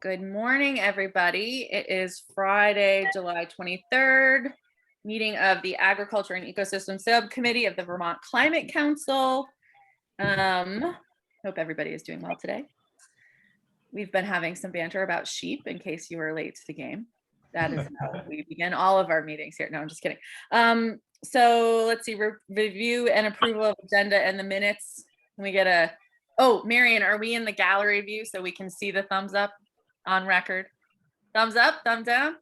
Good morning, everybody. It is Friday, July 23rd, meeting of the Agriculture and Ecosystem Subcommittee of the Vermont Climate Council. Hope everybody is doing well today. We've been having some banter about sheep in case you were late to the game. That is how we begin all of our meetings here. No, I'm just kidding. So let's see, review and approval of agenda and the minutes. Can we get a, oh, Marion, are we in the gallery view so we can see the thumbs up on record? Thumbs up, thumbs down?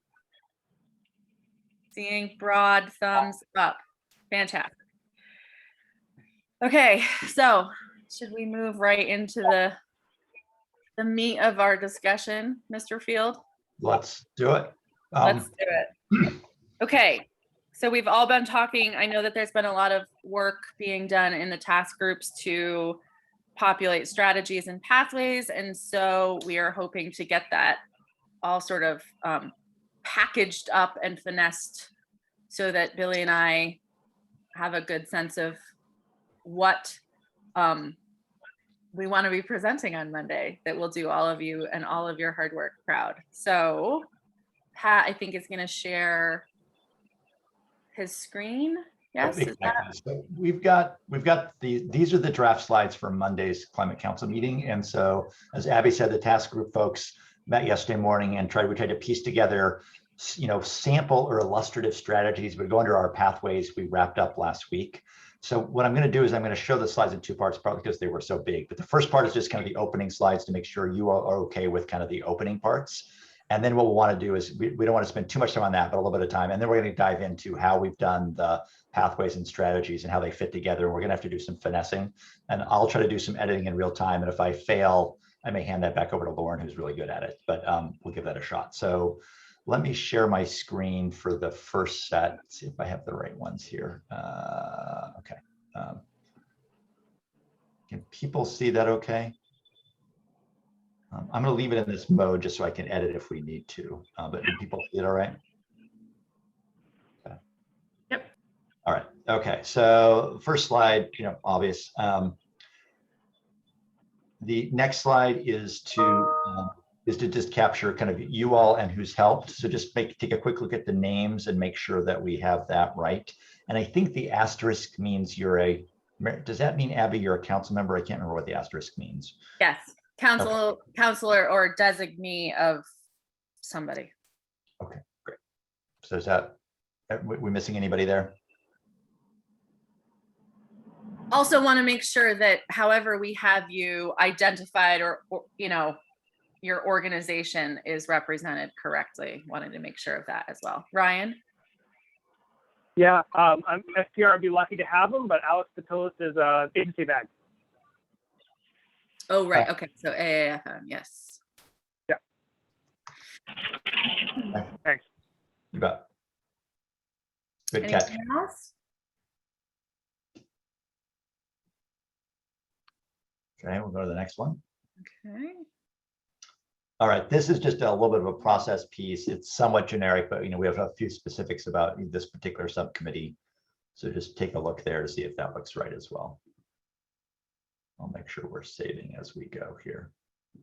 Seeing broad thumbs up. Fantastic. Okay, so should we move right into the meat of our discussion, Mr. Field? Let's do it. Let's do it. Okay, so we've all been talking. I know that there's been a lot of work being done in the task groups to populate strategies and pathways, and so we are hoping to get that all sort of packaged up and finessed so that Billy and I have a good sense of what we want to be presenting on Monday that will do all of you and all of your hard work proud. So Pat, I think, is going to share his screen. Yes. Exactly. So we've got these are the draft slides for Monday's Climate Council meeting. And so, as Abby said, the task group folks met yesterday morning and we tried to piece together, sample or illustrative strategies. We go under our pathways we wrapped up last week. So what I'm going to do is I'm going to show the slides in two parts, partly because they were so big. But the first part is just kind of the opening slides to make sure you are okay with kind of the opening parts. And then what we'll want to do is we don't want to spend too much time on that, but a little bit of time. And then we're going to dive into how we've done the pathways and strategies and how they fit together. And we're going to have to do some finessing. And I'll try to do some editing in real time. And if I fail, I may hand that back over to Lauren, who's really good at it. But we'll give that a shot. So let me share my screen for the first set. Let's see if I have the right ones here. Okay. Can people see that okay? I'm going to leave it in this mode just so I can edit if we need to. But do people see it all right? Okay. Yep. All right. Okay. So first slide, obvious. The next slide is to just capture kind of you all and who's helped. So just take a quick look at the names and make sure that we have that right. And I think the asterisk means does that mean, Abby, you're a council member? I can't remember what the asterisk means. Yes. Counselor or designee of somebody. Okay, great. So is that, we missing anybody there? Also want to make sure that however we have you identified or your organization is represented correctly. Wanted to make sure of that as well. Ryan? Yeah, I'm SPR. I'd be lucky to have him, but Alex Patolis is agency bag. Oh, right. Okay. So AAFM, yes. Yeah. Thanks. You bet. Good catch. Anything else? Okay, we'll go to the next one. Okay. All right, this is just a little bit of a process piece. It's somewhat generic, but we have a few specifics about this particular subcommittee. So just take a look there to see if that looks right as well. I'll make sure we're saving as we go here.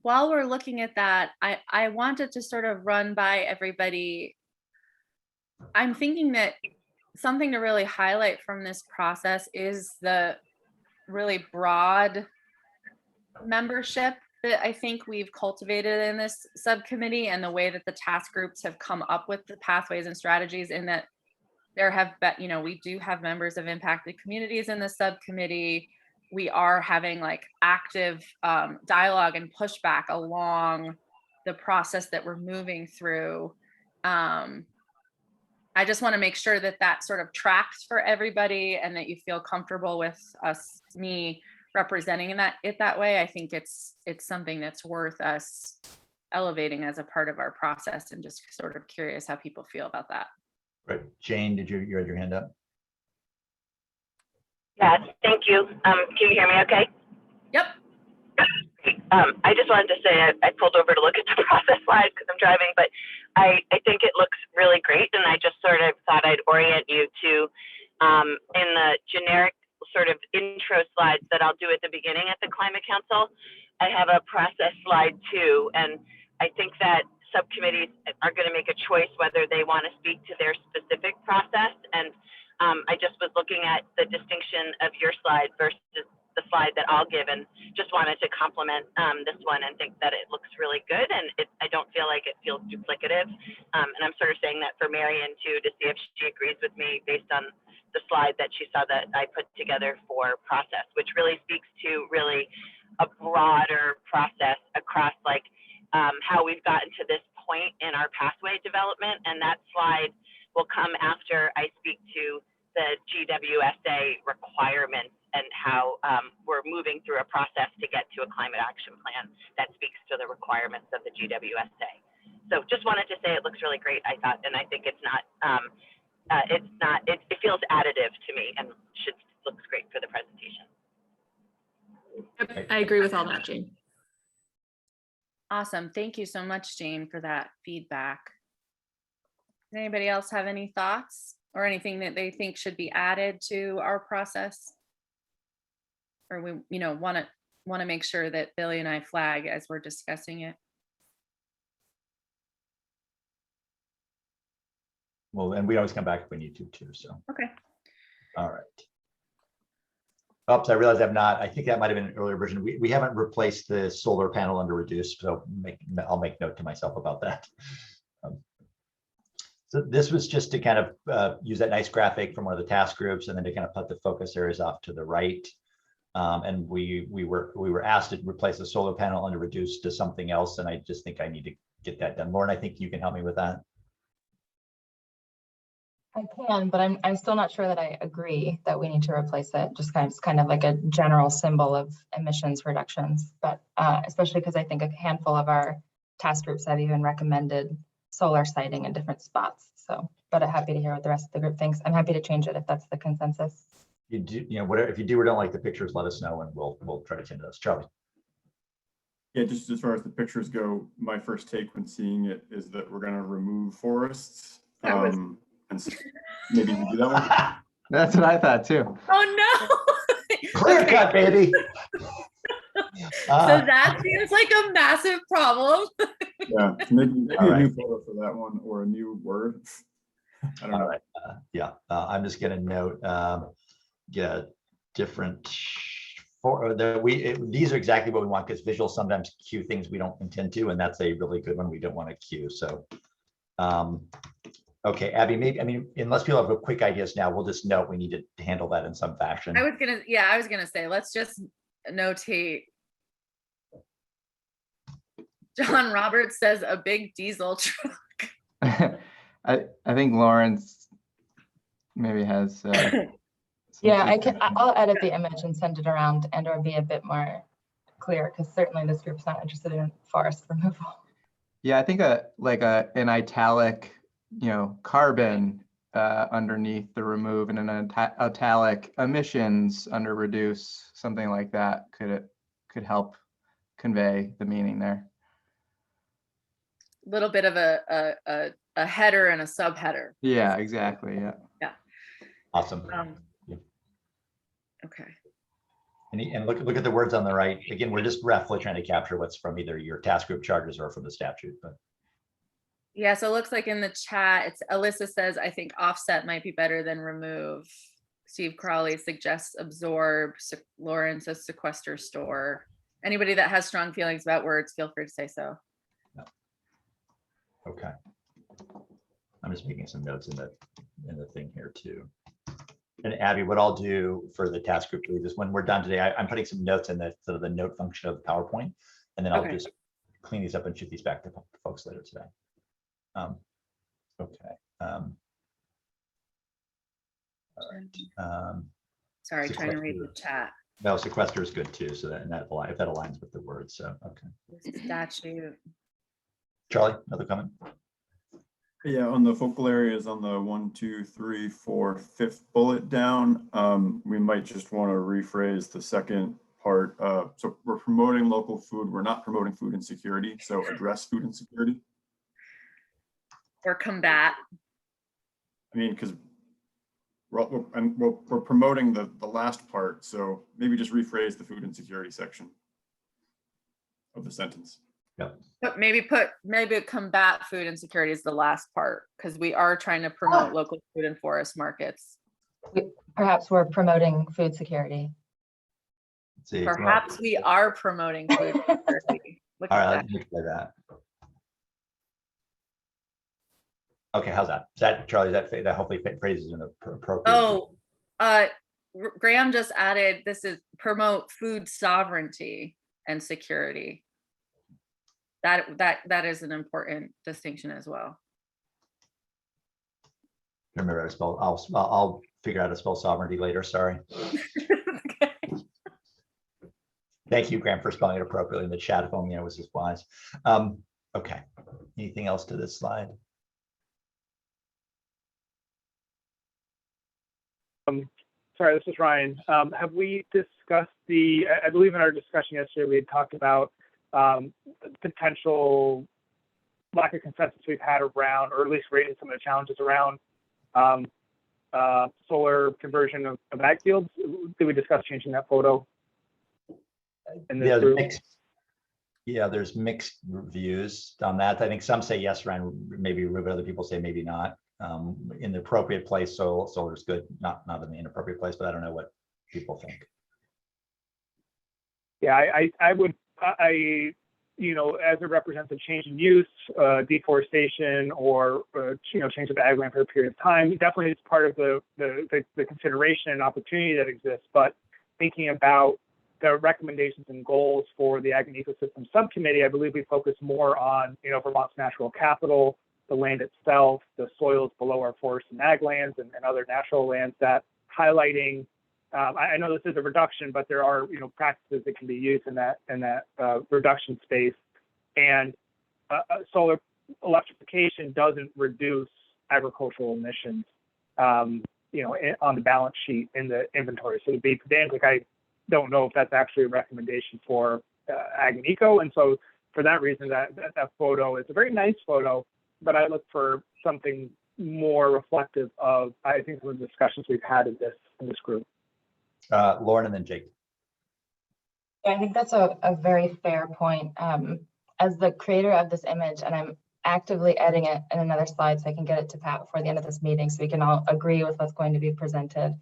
While we're looking at that, I wanted to sort of run by everybody. I'm thinking that something to really highlight from this process is the really broad membership that I think we've cultivated in this subcommittee, and the way that the task groups have come up with the pathways and strategies, in that there have been, we do have members of impacted communities in the subcommittee. We are having active dialogue and pushback along the process that we're moving through. I just want to make sure that that sort of tracks for everybody and that you feel comfortable with me representing it that way. I think it's something that's worth us elevating as a part of our process, and just sort of curious how people feel about that. Right. Jane, you had your hand up? Yeah, thank you. Can you hear me okay? Yep. I just wanted to say I pulled over to look at the process slides because I'm driving, but I think it looks really great, and I just sort of thought I'd orient you to in the generic sort of intro slides that I'll do at the beginning at the Climate Council. I have a process slide too, and I think that subcommittees are going to make a choice whether they want to speak to their specific process. And I just was looking at the distinction of your slide versus the slide that I'll give, and just wanted to compliment this one and think that it looks really good. And I don't feel like it feels duplicative. And I'm sort of saying that for Marion too, to see if she agrees with me based on the slide that she saw that I put together for process, which really speaks to really a broader process across like how we've gotten to this point in our pathway development. And that slide will come after I speak to the GWSA requirements and how we're moving through a process to get to a climate action plan that speaks to the requirements of the GWSA. So just wanted to say it looks really great, I thought, and I think it feels additive to me and looks great for the presentation. Yep, I agree with all that, Jane. Awesome. Thank you so much, Jane, for that feedback. Does anybody else have any thoughts or anything that they think should be added to our process? Or we, want to make sure that Billy and I flag as we're discussing it. Well, and we always come back if we need to too, so. Okay. All right. Oops, I realized I think that might have been an earlier version. We haven't replaced the solar panel under reduce, so I'll make note to myself about that. So this was just to kind of use that nice graphic from one of the task groups, and then to kind of put the focus areas off to the right. And we were asked to replace the solar panel under reduce to something else, and I just think I need to get that done. Lauren, I think you can help me with that. I can, but I'm still not sure that I agree that we need to replace it. Just kind of like a general symbol of emissions reductions, but especially because I think a handful of our task groups have even recommended solar siting in different spots. So, but I'm happy to hear what the rest of the group thinks. I'm happy to change it if that's the consensus. You do, whatever. If you do or don't like the pictures, let us know, and we'll try to change those. Charlie. Yeah, just as far as the pictures go, my first take when seeing it is that we're going to remove forests. And so maybe we do that one. That's what I thought too. Oh no. Clear cut, baby. So that seems like a massive problem. Yeah, maybe All a right. new photo for that one or a new word. I don't know. All right. Yeah, I'm just going to note, different these are exactly what we want, because visuals sometimes cue things we don't intend to, and that's a really good one we don't want to cue. So, okay, Abby, maybe, unless people have quick ideas now, we'll just note we need to handle that in some fashion. I was gonna say, let's just notate. John Roberts says a big diesel truck. I think Lawrence maybe has. Yeah, I'll edit the image and send it around and or be a bit more clear, because certainly this group's not interested in forest removal. Yeah, I think an italic, carbon underneath the remove and an italic emissions under reduce, something like that could help convey the meaning there. A little bit of a header and a subheader. Yeah, exactly. Yeah. Awesome. Okay. And look at the words on the right. Again, we're just roughly trying to capture what's from either your task group charters or from the statute. But Yeah, so it looks like in the chat, Alyssa says, I think offset might be better than remove. Steve Crawley suggests absorb. Lauren says sequester, store. Anybody that has strong feelings about words, feel free to say so. no. Okay. I'm just making some notes in the thing here too. And Abby, what I'll do for the task group lead is when we're done today, I'm putting some notes in the sort of the note function of PowerPoint, and then I'll just clean these up and shoot these back to folks later today. Okay. All right. Sorry, trying to read the chat. No, sequester is good too. So if that aligns with the words. So okay. Statute. Charlie, another comment? Yeah, on the focal areas on the 1, 2, 3, 4, 5th bullet down, we might just want to rephrase the second part. So we're promoting local food. We're not promoting food insecurity. So address food insecurity. Or combat. I mean, because we're promoting the last part. So maybe just rephrase the food insecurity section of the sentence. But maybe combat food insecurity is the last part, because we are trying to promote local food and forest markets. Perhaps we're promoting food security. Let's see. Perhaps we are promoting food security. Look All at right, that. let me try that. Okay, how's that? Is that, Charlie, that hopefully phrases in the appropriate. Oh, Graham just added, this is promote food sovereignty and security. That is an important distinction as well. Remember how to spell. I'll figure out how to spell sovereignty later. Sorry. Okay. Thank you, Graham, for spelling it appropriately in the chat. If only I was as wise. Okay. Anything else to this slide? Sorry, this is Ryan. Have we discussed I believe in our discussion yesterday, we had talked about potential lack of consensus we've had around, or at least raising some of the challenges around solar conversion of ag fields. Did we discuss changing that photo? Yeah, there's mixed views on that. I think some say yes, Ryan, maybe, but other people say maybe not. In the appropriate place, solar is good, not in the inappropriate place, but I don't know what people think. Yeah, I would, you know, as it represents a change in use, deforestation, or change of ag land for a period of time, definitely it's part of the consideration and opportunity that exists. But thinking about the recommendations and goals for the Ag and Ecosystem Subcommittee, I believe we focus more on, Vermont's natural capital, the land itself, the soils below our forest and ag lands, and other natural lands, that highlighting. I know this is a reduction, but there are practices that can be used in that reduction space, and solar electrification doesn't reduce agricultural emissions, on the balance sheet in the inventory. So to be pedantic, I don't know if that's actually a recommendation for ag and eco, and so for that reason, that photo is a very nice photo, but I look for something more reflective of, I think, some of the discussions we've had in this group. Lauren and then Jake. Yeah, I think that's a very fair point. As the creator of this image, and I'm actively editing it in another slide so I can get it to Pat before the end of this meeting so we can all agree with what's going to be presented.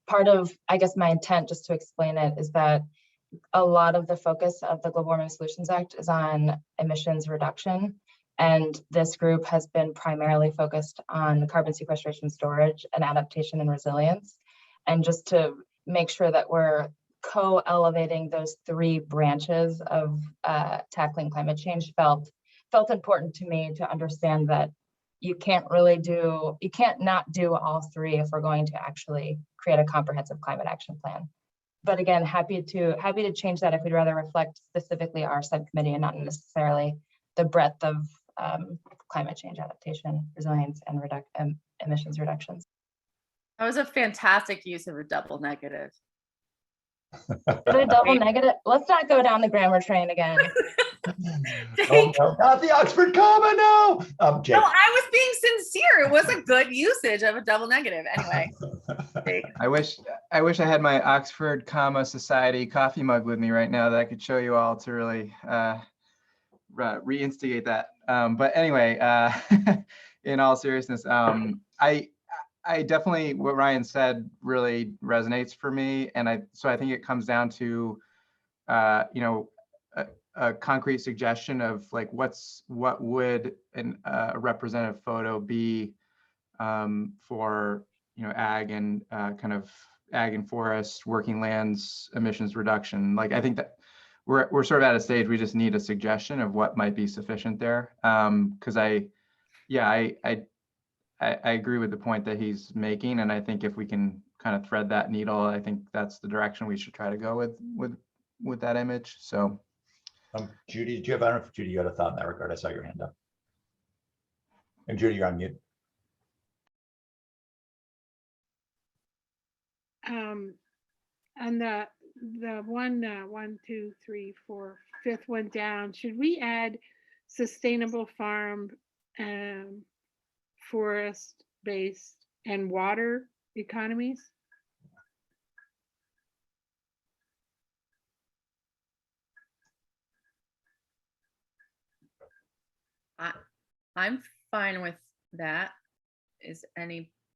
Part of, I guess, my intent, just to explain it, is that a lot of the focus of the Global Warming Solutions Act is on emissions reduction. And this group has been primarily focused on carbon sequestration, storage, and adaptation and resilience. And just to make sure that we're co-elevating those three branches of tackling climate change felt important to me to understand that you can't not do all three if we're going to actually create a comprehensive climate action plan. But again, happy to change that if we'd rather reflect specifically our subcommittee and not necessarily the breadth of climate change adaptation, resilience, and emissions reductions. That was a fantastic use of a double negative. A double negative? Let's not go down the grammar train again. Oh, no, not the Oxford comma, no. Jake. No, I was being sincere. It was a good usage of a double negative. Anyway. Jake. I wish I had my Oxford Comma Society coffee mug with me right now that I could show you all to really reinstigate that. But anyway, in all seriousness, I definitely, what Ryan said really resonates for me, and so I think it comes down to a concrete suggestion of like what would a representative photo be for ag and kind of ag and forest, working lands, emissions reduction. Like I think that we're sort of at a stage we just need a suggestion of what might be sufficient there. Because I agree with the point that he's making, and I think if we can kind of thread that needle, I think that's the direction we should try to go with that image. So, Judy, I don't know if Judy, you had a thought in that regard. I saw your hand up. And Judy, you're on mute. On the one, two, three, four, fifth one down, should we add sustainable farm, forest-based, and water economies? I'm fine with that.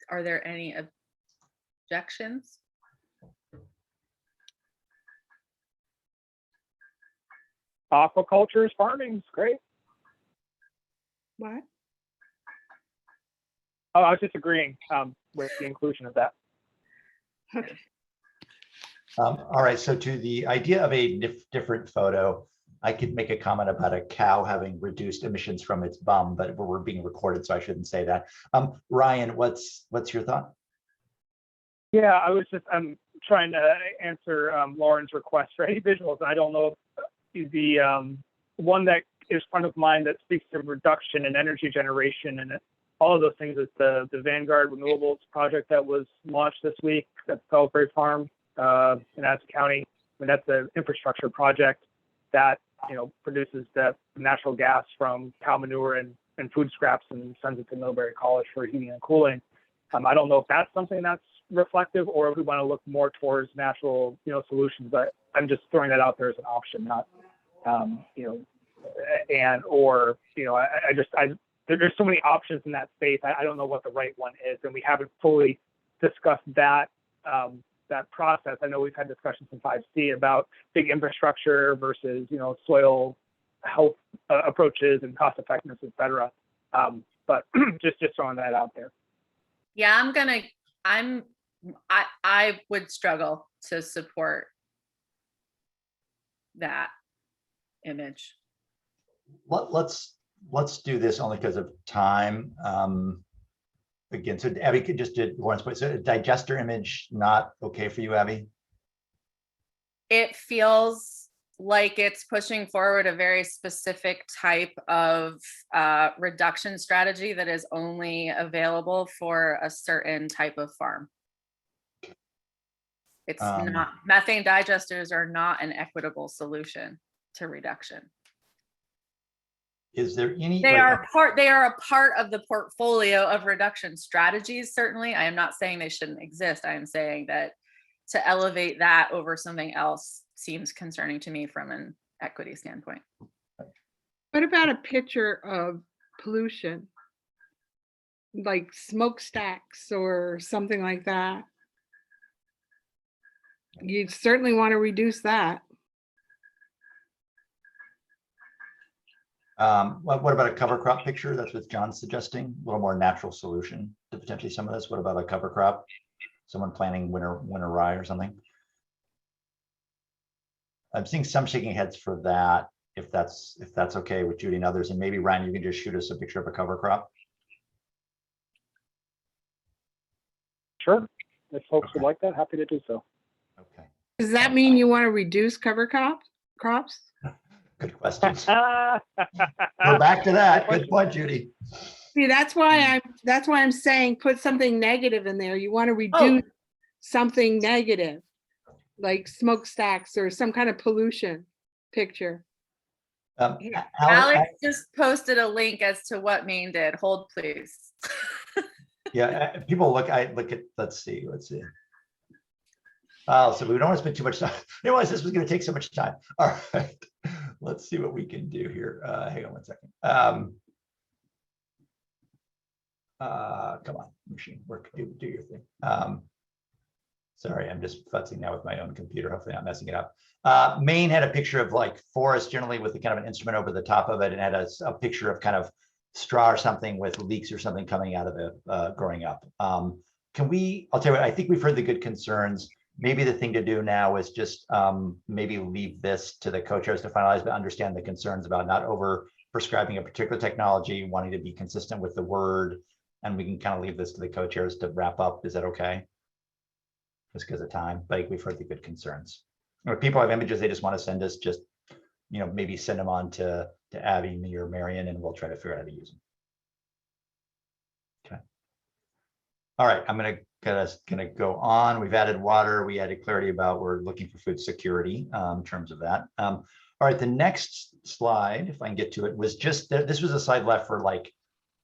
Are there any objections? Aquaculture is farming. It's great. What? Oh, I was just agreeing with the inclusion of that. Okay. All right, so to the idea of a different photo, I could make a comment about a cow having reduced emissions from its bum, but we're being recorded, so I shouldn't say that. Ryan, what's your thought? Yeah, I was just trying to answer Lauren's request for any visuals. I don't know if the one that is front of mind that speaks to reduction in energy generation and all of those things is the Vanguard Renewables project that was launched this week at Salisbury Farm in Madison County. I mean, that's an infrastructure project that produces the natural gas from cow manure and food scraps and sends it to Millbury College for heating and cooling. I don't know if that's something that's reflective or if we want to look more towards natural solutions, but I'm just throwing that out there as an option, not there's so many options in that space. I don't know what the right one is, and we haven't fully discussed that that process. I know we've had discussions in 5C about big infrastructure versus soil health approaches and cost effectiveness, et cetera. But just throwing that out there. Yeah, I would struggle to support that image. Let's do this only because of time. Again, so Abby could just did Lauren's point. So a digester image, not okay for you, Abby? It feels like it's pushing forward a very specific type of reduction strategy that is only available for a certain type of farm. It's not, methane digesters are not an equitable solution to reduction. Is there any? They are a part of the portfolio of reduction strategies, certainly. I am not saying they shouldn't exist. I am saying that to elevate that over something else seems concerning to me from an equity standpoint. What about a picture of pollution? Like smokestacks or something like that? You'd certainly want to reduce that. What about a cover crop picture? That's what John's suggesting. A little more natural solution to potentially some of this. What about a cover crop? Someone planting winter rye or something? I'm seeing some shaking heads for that. If that's okay with Judy and others, and maybe Ryan, you can just shoot us a picture of a cover crop. Sure, if folks would like that, happy to do so. Okay. Does that mean you want to reduce cover crops? Good question. We're back to that. Good point, Judy. See, that's why I'm saying put something negative in there. You want to reduce something negative, like smokestacks or some kind of pollution picture. Alex just posted a link as to what Maine did. Hold, please. Yeah, people look. Let's see. Oh, so we don't want to spend too much time. I realized this was going to take so much time. All right, let's see what we can do here. Hang on one second. Come on, machine work. Do your thing. Sorry, I'm just futzing now with my own computer. Hopefully, not messing it up. Maine had a picture of like forest, generally with a kind of an instrument over the top of it, and had a picture of kind of straw or something with leaks or something coming out of it growing up. I'll tell you what, I think we've heard the good concerns. Maybe the thing to do now is just maybe leave this to the co-chairs to finalize, but understand the concerns about not over prescribing a particular technology, wanting to be consistent with the word, and we can kind of leave this to the co-chairs to wrap up. Is that okay? Just because of time, but we've heard the good concerns. Or if people have images they just want to send us, just maybe send them on to Abby, me, or Marion, and we'll try to figure out how to use them. Okay. All right, I'm gonna go on. We've added water. We added clarity about we're looking for food security in terms of that. All right, the next slide, if I can get to it, was just this was a slide left for like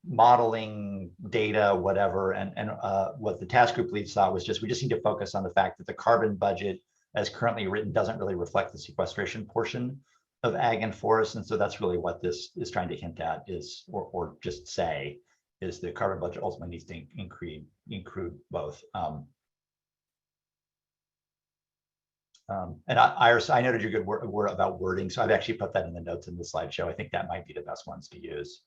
modeling data, whatever, and what the task group leads thought was just we just need to focus on the fact that the carbon budget as currently written doesn't really reflect the sequestration portion. of ag and forest. And so that's really what this is trying to hint at is, or just say, is the carbon budget ultimately needs to include both. And Iris, I noted your good word about wording, so I've actually put that in the notes in the slideshow. I think that might be the best ones to use.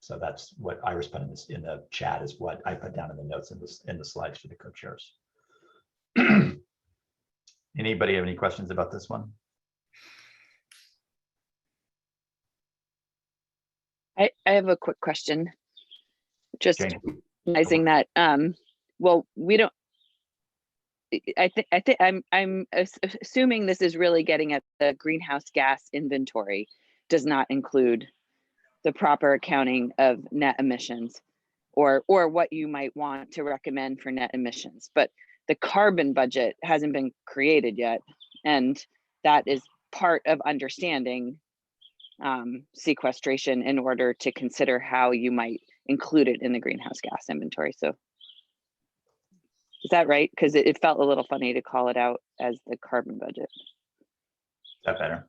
So that's what Iris put in the chat, is what I put down in the notes in the slides for the co-chairs. Anybody have any questions about this one? I have a quick question. Just Jane? realizing that, well, we don't, I think I'm assuming this is really getting at the greenhouse gas inventory does not include the proper accounting of net emissions or what you might want to recommend for net emissions. But the carbon budget hasn't been created yet. And that is part of understanding sequestration in order to consider how you might include it in the greenhouse gas inventory. So is that right? Because it felt a little funny to call it out as the carbon budget. Is that better?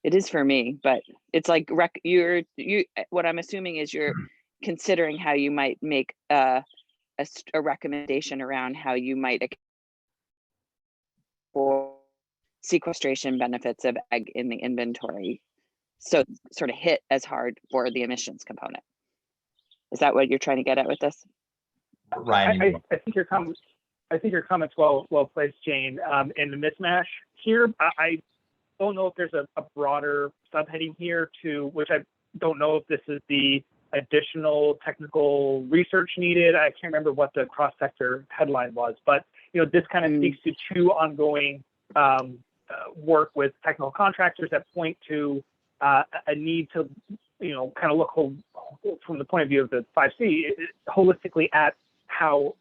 It is for me, but it's like what I'm assuming is you're considering how you might make a recommendation around how you might account for sequestration benefits of ag in the inventory. So sort of hit as hard for the emissions component. Is that what you're trying to get at with this? Ryan, I think your comments well placed, Jane. And the mismatch here, I don't know if there's a broader subheading here to which I don't know if this is the additional technical research needed. I can't remember what the cross-sector headline was, but this kind of speaks to two ongoing work with technical contractors that point to a need to kind of look from the point of view of the 5C holistically at how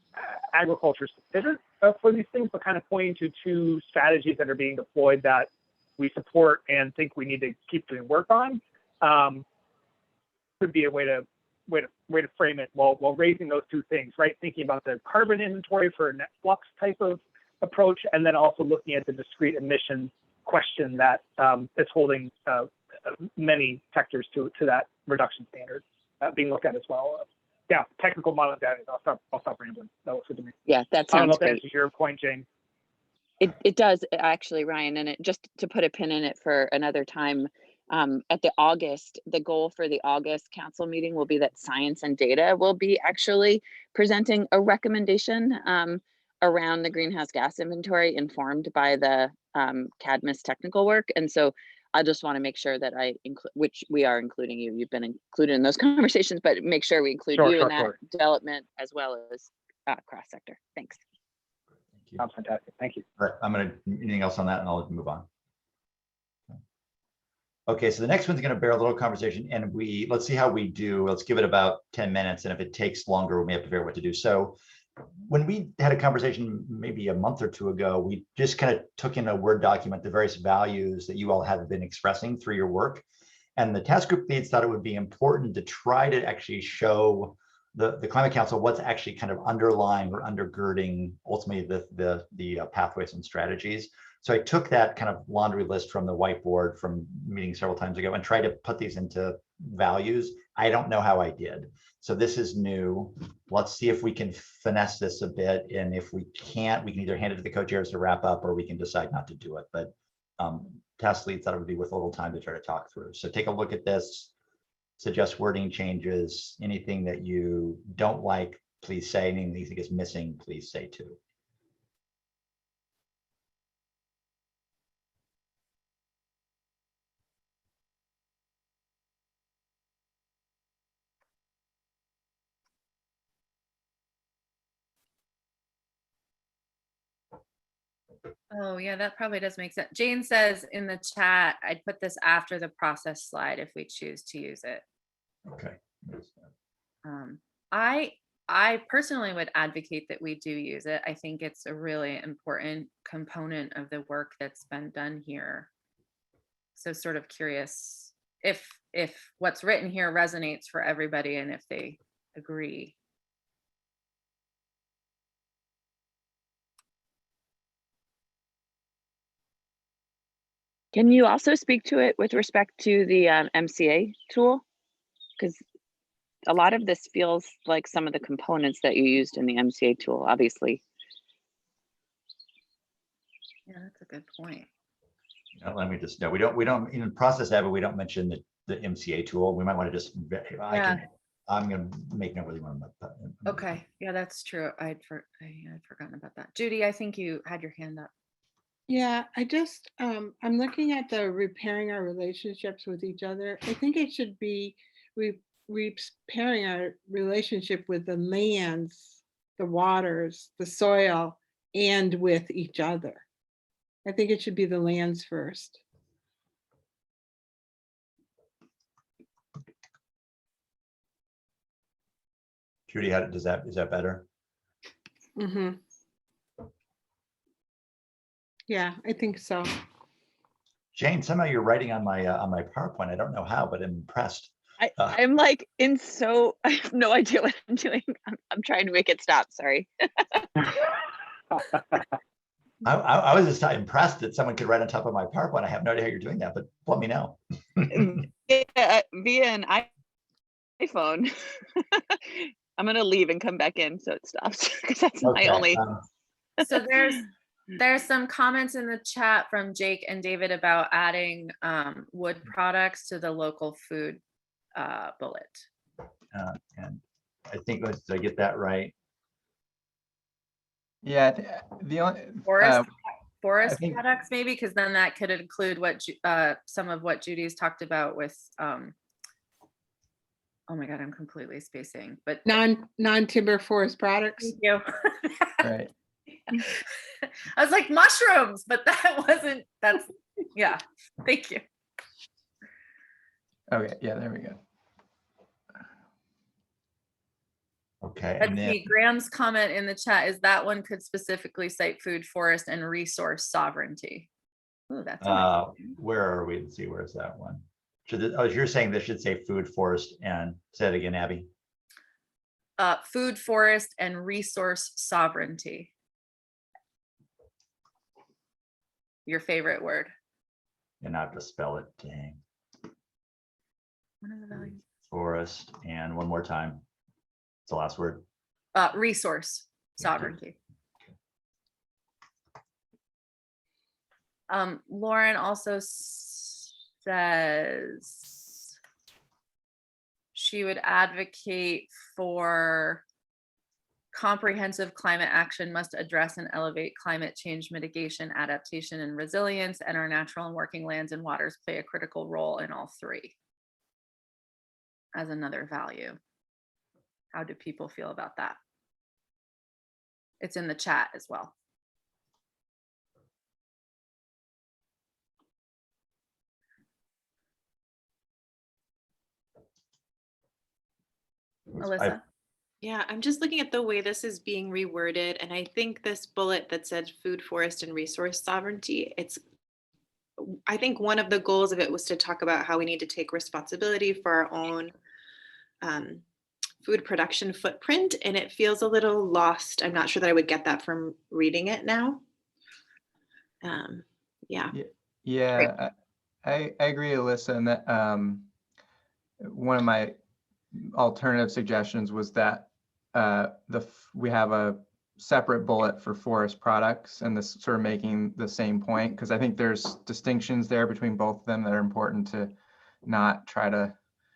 agriculture is considered for these things, but kind of pointing to two strategies that are being deployed that we support and think we need to keep doing work on. Could be a way to frame it while raising those two things, right? Thinking about the carbon inventory for a net flux type of approach, and then also looking at the discrete emission question that is holding many sectors to that reduction standard being looked at as well. Yeah, technical modeling data. I'll stop rambling. That looks good to me. Yeah, that I don't know sounds if that great. answers your point, Jane. It does actually, Ryan, and it just to put a pin in it for another time. At the goal for the August council meeting will be that science and data will be actually presenting a recommendation around the greenhouse gas inventory informed by the CADMIS technical work. And so I just want to make sure that I include, which we are including you, you've been included in those conversations, but make sure we include you in that development as well as cross sector. Thanks. Thank you. Sounds fantastic. Thank you. All right, I'm going to, anything else on that, and I'll move on. Okay, so the next one's going to bear a little conversation, and let's see how we do. Let's give it about 10 minutes, and if it takes longer, we may have to figure out what to do. So when we had a conversation maybe a month or two ago, we just kind of took in a Word document the various values that you all have been expressing through your work. And the task group leads thought it would be important to try to actually show the Climate Council what's actually kind of underlying or undergirding ultimately the pathways and strategies. So I took that kind of laundry list from the whiteboard from meeting several times ago and tried to put these into values. I don't know how I did. So this is new. Let's see if we can finesse this a bit. And if we can't, we can either hand it to the co-chairs to wrap up, or we can decide not to do it. But task lead thought it would be worth a little time to try to talk through. So take a look at this, suggest wording changes, anything that you don't like, please say. Anything that you think is missing, please say too. Oh yeah, that probably does make sense. Jane says in the chat, I'd put this after the process slide if we choose to use it. Okay. I personally would advocate that we do use it. I think it's a really important component of the work that's been done here. So sort of curious if what's written here resonates for everybody and if they agree. Can you also speak to it with respect to the MCA tool? Because a lot of this feels like some of the components that you used in the MCA tool, obviously. Yeah, that's a good point. Let me just, no, we don't, in process Abby, we don't mention the MCA tool. We might want to just, I'm gonna make note whether you want to. Okay, yeah, that's true. I had forgotten about that. Judy, I think you had your hand up. Yeah, I just, I'm looking at the repairing our relationships with each other. I think it should be repairing our relationship with the lands, the waters, the soil, and with each other. I think it should be the lands first. Judy, is that better? Mm-hmm. Yeah, I think so. Jane, somehow you're writing on my PowerPoint. I don't know how, but I'm impressed. I'm like I have no idea what I'm doing. I'm trying to make it stop. Sorry. I was just impressed that someone could write on top of my PowerPoint. I have no idea how you're doing that, but let me know. Via an iPhone. I'm gonna leave and come back in so it stops because that's my only. So there's some comments in the chat from Jake and David about adding wood products to the local food bullet. And I think, did I get that right? Yeah, the only Forest products maybe, because then that could include what some of what Judy's talked about with oh my God, I'm completely spacing, but non-timber forest products. Thank you. right. I was like mushrooms, but that's yeah. Thank you. Okay, yeah, there we go. Okay. Let's see, Graham's comment in the chat is that one could specifically cite food, forest, and resource sovereignty. Oh, that's where are we? Let's see, where's that one? You're saying this should say food, forest, and say it again, Abby. Food, forest, and resource sovereignty. Your favorite word. And I have to spell it. Dang. What are the values? Forest, and one more time. It's the last word. Resource sovereignty. Lauren also says she would advocate for comprehensive climate action must address and elevate climate change mitigation, adaptation, and resilience, and our natural and working lands and waters play a critical role in all three as another value. How do people feel about that? It's in the chat as well. Alyssa? Yeah, I'm just looking at the way this is being reworded, and I think this bullet that said food, forest, and resource sovereignty, I think one of the goals of it was to talk about how we need to take responsibility for our own food production footprint, and it feels a little lost. I'm not sure that I would get that from reading it now. Yeah. Yeah, I agree, Alyssa, and that one of my alternative suggestions was that we have a separate bullet for forest products, and this sort of making the same point, because I think there's distinctions there between both of them that are important to not try to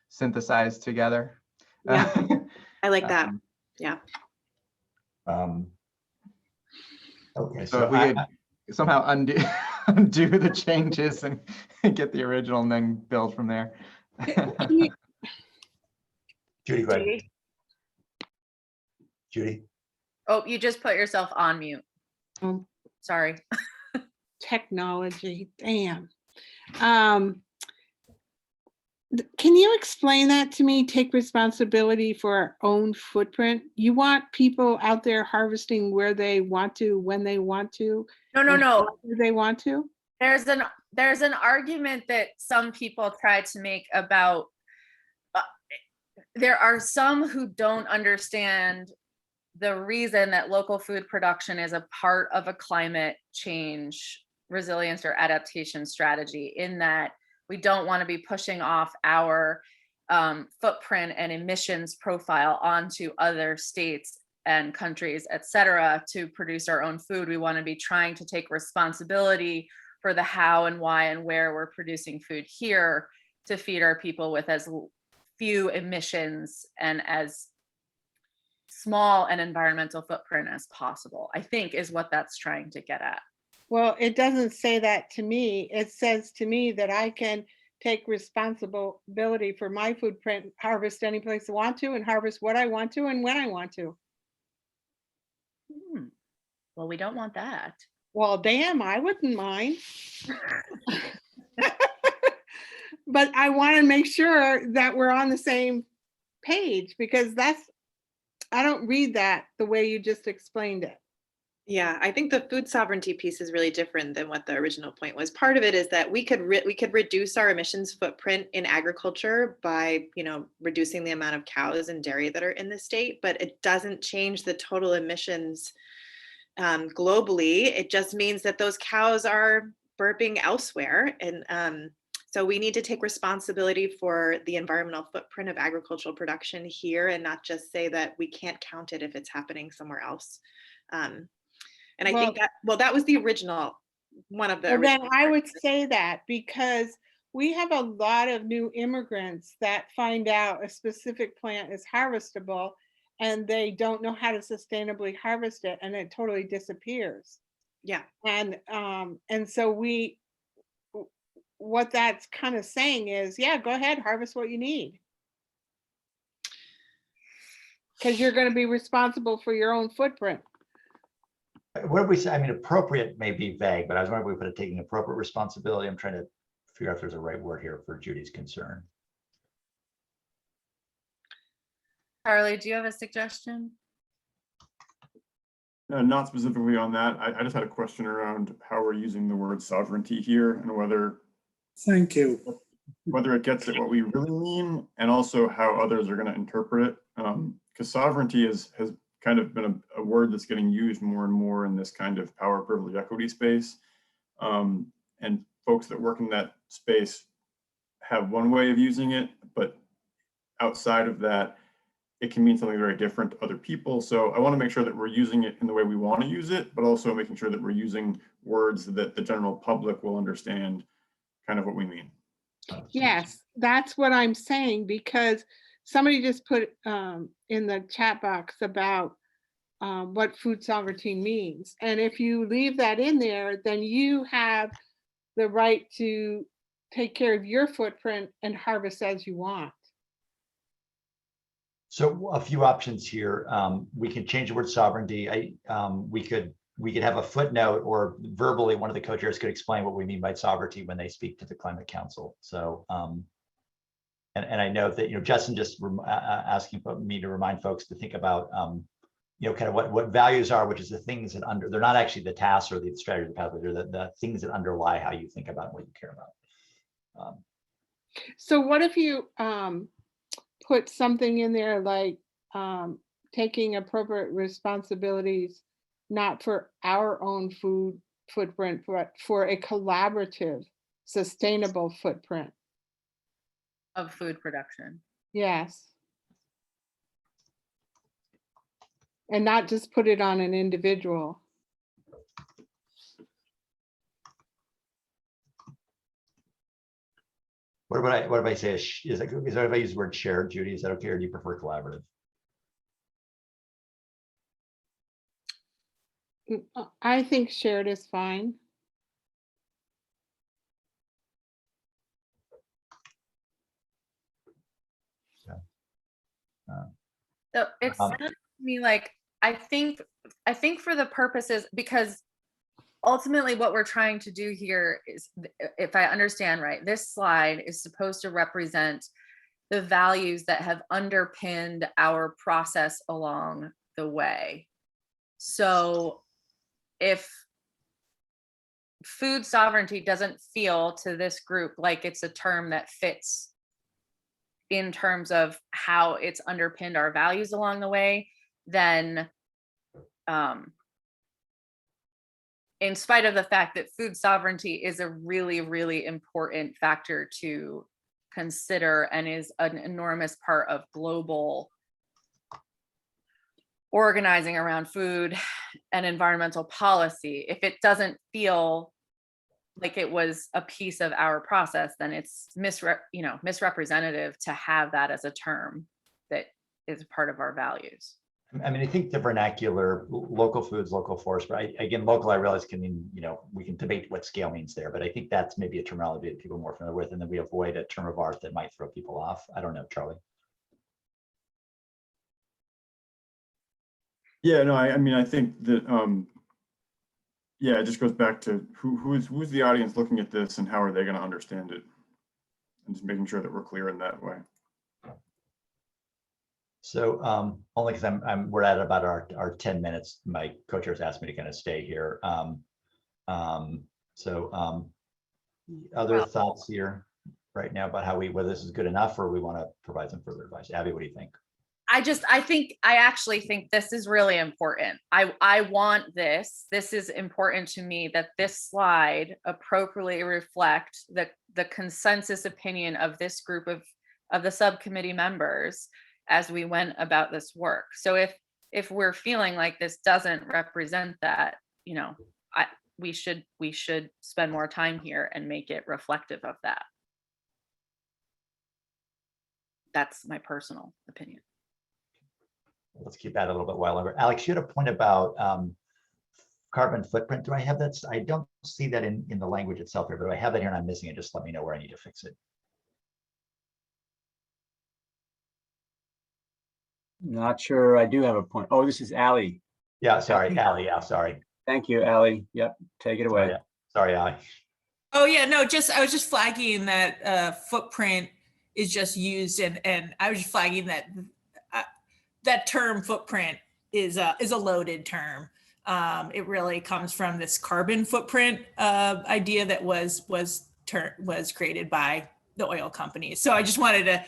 synthesize together. Yeah, I like that. Yeah. Okay, so if we could somehow undo the changes and get the original and then build from there. Judy, go ahead. Judy. Oh, you just put yourself on mute. Sorry. Technology, damn. Can you explain that to me? Take responsibility for our own footprint. You want people out there harvesting where they want to, when they want to? No. They want to? There's an argument that some people try to make about there are some who don't understand the reason that local food production is a part of a climate change resilience or adaptation strategy, in that we don't want to be pushing off our footprint and emissions profile onto other states and countries, et cetera, to produce our own food. We want to be trying to take responsibility for the how and why and where we're producing food here to feed our people with as few emissions and as small an environmental footprint as possible, I think is what that's trying to get at. Well, it doesn't say that to me. It says to me that I can take responsibility for my footprint, harvest any place I want to, and harvest what I want to and when I want to. Well, we don't want that. Well, damn, I wouldn't mind. But I want to make sure that we're on the same page, because I don't read that the way you just explained it. Yeah, I think the food sovereignty piece is really different than what the original point was. Part of it is that we could reduce our emissions footprint in agriculture by, reducing the amount of cows and dairy that are in the state, but it doesn't change the total emissions globally. It just means that those cows are burping elsewhere, and so we need to take responsibility for the environmental footprint of agricultural production here, and not just say that we can't count it if it's happening somewhere else. And I think that was the original, one of the Well, then original I would parts. say that because we have a lot of new immigrants that find out a specific plant is harvestable and they don't know how to sustainably harvest it, and it totally disappears. Yeah. And so what that's kind of saying is, yeah, go ahead, harvest what you need. Because you're going to be responsible for your own footprint. What did we say? I mean, appropriate may be vague, but I was wondering if we put it taking appropriate responsibility. I'm trying to figure out if there's a right word here for Judy's concern. Carly, do you have a suggestion? Not specifically on that. I just had a question around how we're using the word sovereignty here, and whether it gets at what we really mean, and also how others are going to interpret it. Because sovereignty has kind of been a word that's getting used more and more in this kind of power, privilege, equity space. And folks that work in that space have one way of using it, but outside of that, it can mean something very different to other people. So I want to make sure that we're using it in the way we want to use it, but also making sure that we're using words that the general public will understand kind of what we mean. Yes, that's what I'm saying, because somebody just put in the chat box about what food sovereignty means. And if you leave that in there, then you have the right to take care of your footprint and harvest as you want. So a few options here. We can change the word sovereignty. We could have a footnote, or verbally one of the co-chairs could explain what we mean by sovereignty when they speak to the Climate Council. So and I know that Justin just asking me to remind folks to think about kind of what values are, which is the things that they're not actually the tasks or the strategy, they're the things that underlie how you think about what you care about. So what if you put something in there like taking appropriate responsibilities, not for our own food footprint, but for a collaborative, sustainable footprint Of food production. Yes. And not just put it on an individual. What if I say, is that if I use the word shared, Judy, is that okay, or do you prefer collaborative? I think shared is fine. So it sounds to me like, I think for the purposes, because ultimately what we're trying to do here is, if I understand right, this slide is supposed to represent the values that have underpinned our process along the way. So if food sovereignty doesn't feel to this group like it's a term that fits in terms of how it's underpinned our values along the way, then in spite of the fact that food sovereignty is a really, really important factor to consider and is an enormous part of global organizing around food and environmental policy, if it doesn't feel like it was a piece of our process, then it's misrepresentative to have that as a term that is part of our values. I mean, I think the vernacular, local foods, local forests, but again, local, I realize can mean, we can debate what scale means there, but I think that's maybe a terminology that people are more familiar with, and then we avoid a term of art that might throw people off. I don't know, Charlie. Yeah, no, I mean, I think that, yeah, it just goes back to who's the audience looking at this and how are they going to understand it? And just making sure that we're clear in that way. So only because we're at about our 10 minutes. My co-chairs asked me to kind of stay here. Other thoughts here right now about whether this is good enough or we want to provide some further advice. Abby, what do you think? I actually think this is really important. I want this. This is important to me that this slide appropriately reflect the consensus opinion of this group of the subcommittee members as we went about this work. So if we're feeling like this doesn't represent that, we should spend more time here and make it reflective of that. That's my personal opinion. Let's keep that a little bit while longer. Alex, you had a point about carbon footprint. Do I have that? I don't see that in the language itself here, but do I have that here and I'm missing it? Just let me know where I need to fix it. Not sure I do have a point. Oh, this is Allie. Yeah, sorry, Allie. Yeah, sorry. Thank you, Allie. Yep, take it away. Sorry, Allie. Oh yeah, no, I was just flagging that footprint is just used, and I was just flagging that that term footprint is a loaded term. It really comes from this carbon footprint idea that was created by the oil companies. So I just wanted to,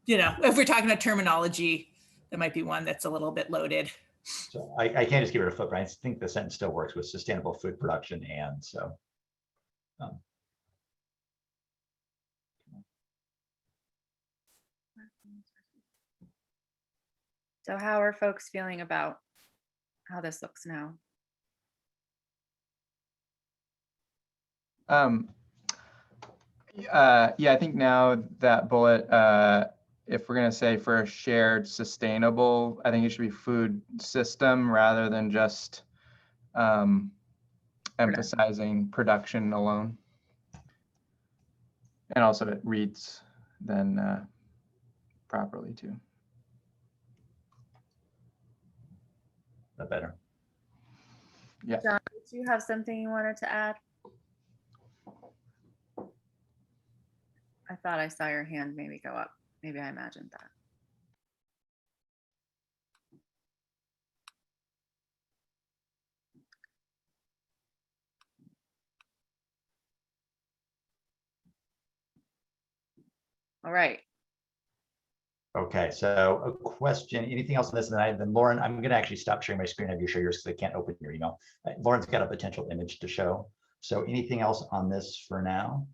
if we're talking about terminology, that might be one that's a little bit loaded. So I can't just give it a footprint. I think the sentence still works with sustainable food production, and so. So how are folks feeling about how this looks now? Yeah, I think now that bullet, if we're going to say for a shared sustainable, I think it should be food system rather than just emphasizing production alone. And also it reads then properly too. That better. Yeah. John, do you have something you wanted to add? I thought I saw your hand maybe go up. Maybe I imagined that. All right. Okay, so a question, anything else on this? And then Lauren, I'm going to actually stop sharing my screen, have you share yours because I can't open your email. Lauren's got a potential image to show. So anything else on this for now?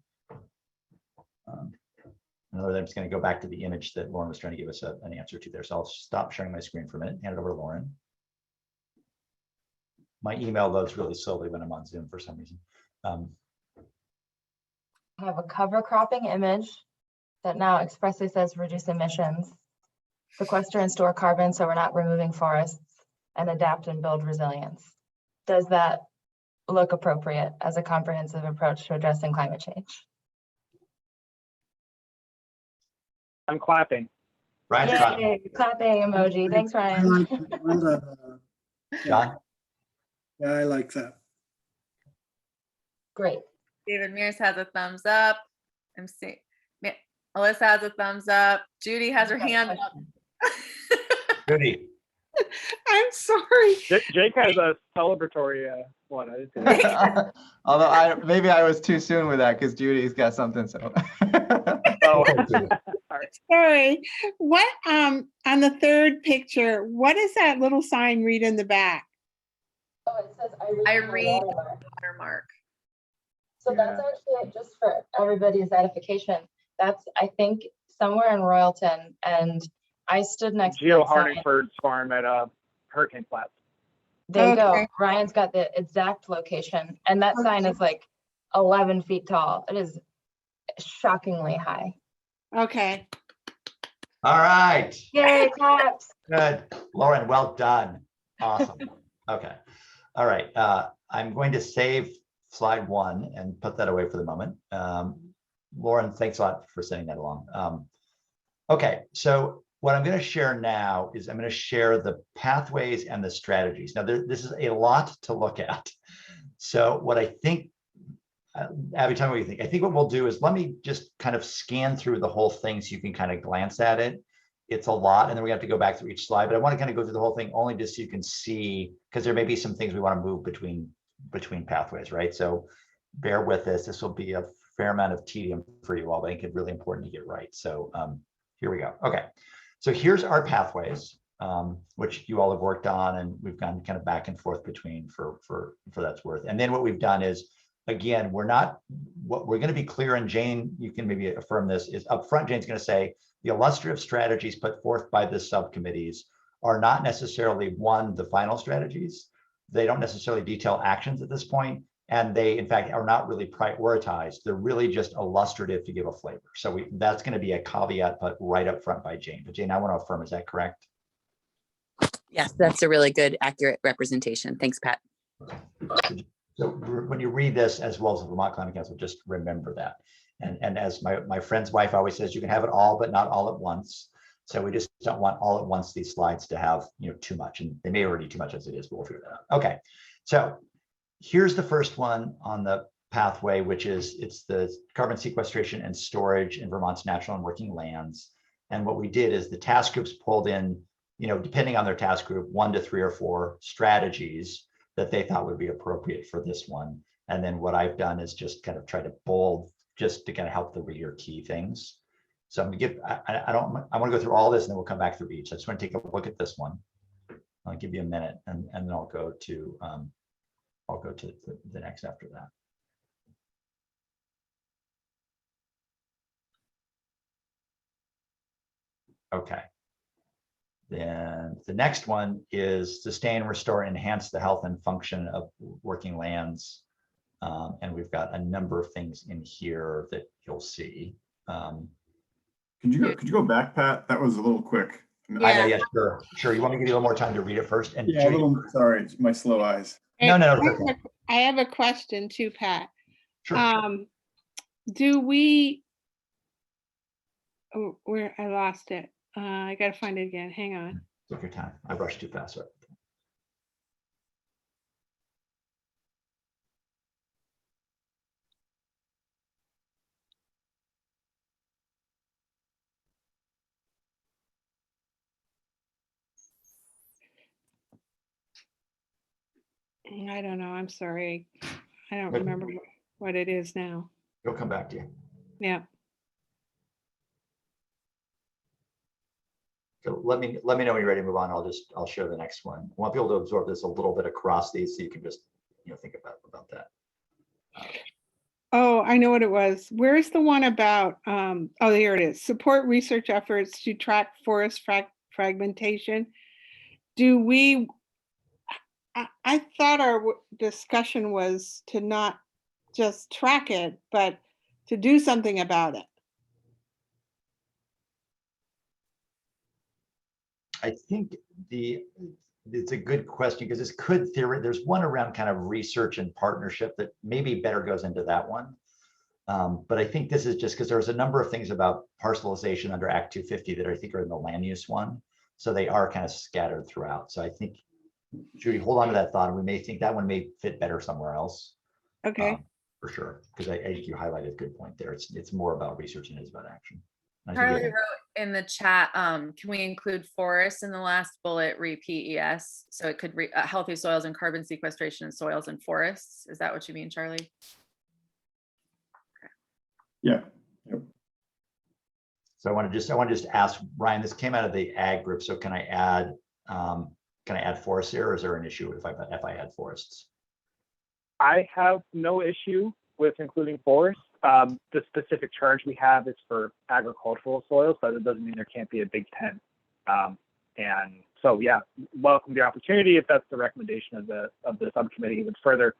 In other words, I'm just going to go back to the image that Lauren was trying to give us an answer to there. So I'll stop sharing my screen for a minute, hand it over to Lauren. My email loads really slowly when I'm on Zoom for some reason. I have a cover cropping image that now expressly says reduce emissions, sequester and store carbon so we're not removing forests, and adapt and build resilience. Does that look appropriate as a comprehensive approach to addressing climate change? I'm clapping. Ryan's clapping. Clapping emoji. Thanks, Ryan. John? Yeah, I like that. Great. David Mears has a thumbs up. Alyssa has a thumbs up. Judy has her hand up. Judy. I'm sorry. Jake has a celebratory one. I didn't Although maybe I was too soon with that because Judy's got something. So. Oh. Sorry. What on the third picture, what does that little sign read in the back? Oh, it says I read read watermark. watermark. So that's actually, just for everybody's edification, that's, I think, somewhere in Royalton, and I stood next to Geo that sign. Hardingford's farm at Hurricane Flats. There you go. Okay. Ryan's got the exact location, and that sign is like 11 feet tall. It is shockingly high. Okay. All right. Yay, claps. Good. Lauren, well done. Awesome. Okay. All right. I'm going to save slide 1 and put that away for the moment. Lauren, thanks a lot for sending that along. Okay. So what I'm going to share now is I'm going to share the pathways and the strategies. Now, this is a lot to look at. So what I think, Abby, tell me what you think. I think what we'll do is let me just kind of scan through the whole thing so you can kind of glance at it. It's a lot, and then we have to go back through each slide, but I want to kind of go through the whole thing only just so you can see, because there may be some things we want to move between pathways, right? So bear with us. This will be a fair amount of tedium for you all, but I think it's really important to get right. So here we go. Okay. So here's our pathways, which you all have worked on, and we've gone kind of back and forth between for that's worth. And then what we've done is, again, what we're going to be clear, and Jane, you can maybe affirm this, is up front, Jane's going to say the illustrative strategies put forth by the subcommittees are not necessarily the final strategies. They don't necessarily detail actions at this point. And they, in fact, are not really prioritized. They're really just illustrative to give a flavor. So that's going to be a caveat, but right up front by Jane. But Jane, I want to affirm, is that correct? Yes, that's a really good, accurate representation. Thanks, Pat. So when you read this, as well as the Vermont Climate Council, just remember that. And as my friend's wife always says, you can have it all, but not all at once. So we just don't want all at once these slides to have too much, and they may already too much as it is, but we'll figure that out. Okay, so here's the first one on the pathway, which is it's the carbon sequestration and storage in Vermont's natural and working lands. And what we did is the task groups pulled in, depending on their task group, 1 to 3 or 4 strategies that they thought would be appropriate for this one. And then what I've done is just kind of try to bold just to kind of help the reader key things. So I'm gonna I want to go through all this and then we'll come back through each. I just want to take a look at this one. I'll give you a minute and then I'll go to the next after that. Okay. Then the next one is sustain, restore, enhance the health and function of working lands. And we've got a number of things in here that you'll see. Could you go back, Pat? That was a little quick. I know, yeah, sure. You want me to give you a little more time to read it first? And yeah, sorry, it's my slow eyes. No, it's okay. I have a question too, Pat. Sure. Do we, where I lost it. I gotta find it again. Hang on. Take your time. I rushed too fast. Right? I don't know. I'm sorry. I don't remember what it is now. It'll come back to you. Yeah. So let me know when you're ready to move on. I'll share the next one. I want people to absorb this a little bit across these so you can just think about that. Oh, I know what it was. Where's the one about, oh, here it is. Support research efforts to track forest fragmentation. Do we, I thought our discussion was to not just track it, but to do something about it. I think it's a good question because this could there's one around kind of research and partnership that maybe better goes into that one. But I think this is just because there's a number of things about parcelization under Act 250 that I think are in the land use one. So they are kind of scattered throughout. So I think, Judy, hold on to that thought. And we may think that one may fit better somewhere else. Okay. For sure. Because I think you highlighted a good point there. It's more about research than it is about action. Charlie wrote in the chat, can we include forests in the last bullet, PES? So it could read healthy soils and carbon sequestration in soils and forests. Is that what you mean, Charlie? Okay. Yeah. Yep. So I want to just ask Ryan, this came out of the ag group. So can I add, can I add forests here, or is there an issue if I add forests? I have no issue with including forests. The specific charge we have is for agricultural soils, but it doesn't mean there can't be a Big 10. And so, yeah, welcome the opportunity if that's the recommendation of the subcommittee even further.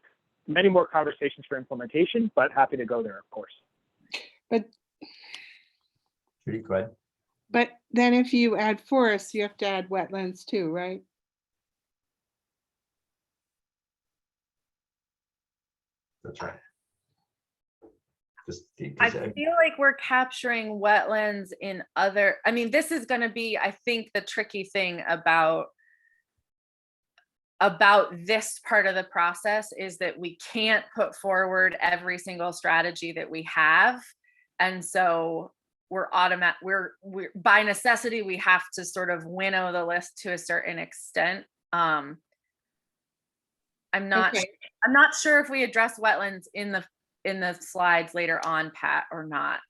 Many more conversations for implementation, but happy to go there, of course. But Judy, go ahead. But then if you add forests, you have to add wetlands too, right? That's right. I feel like we're capturing wetlands in other, I mean, this is going to be, I think, the tricky thing about this part of the process is that we can't put forward every single strategy that we have. And so we're by necessity, we have to sort of winnow the list to a certain extent. I'm not sure if we address wetlands in the slides later on, Pat, or not.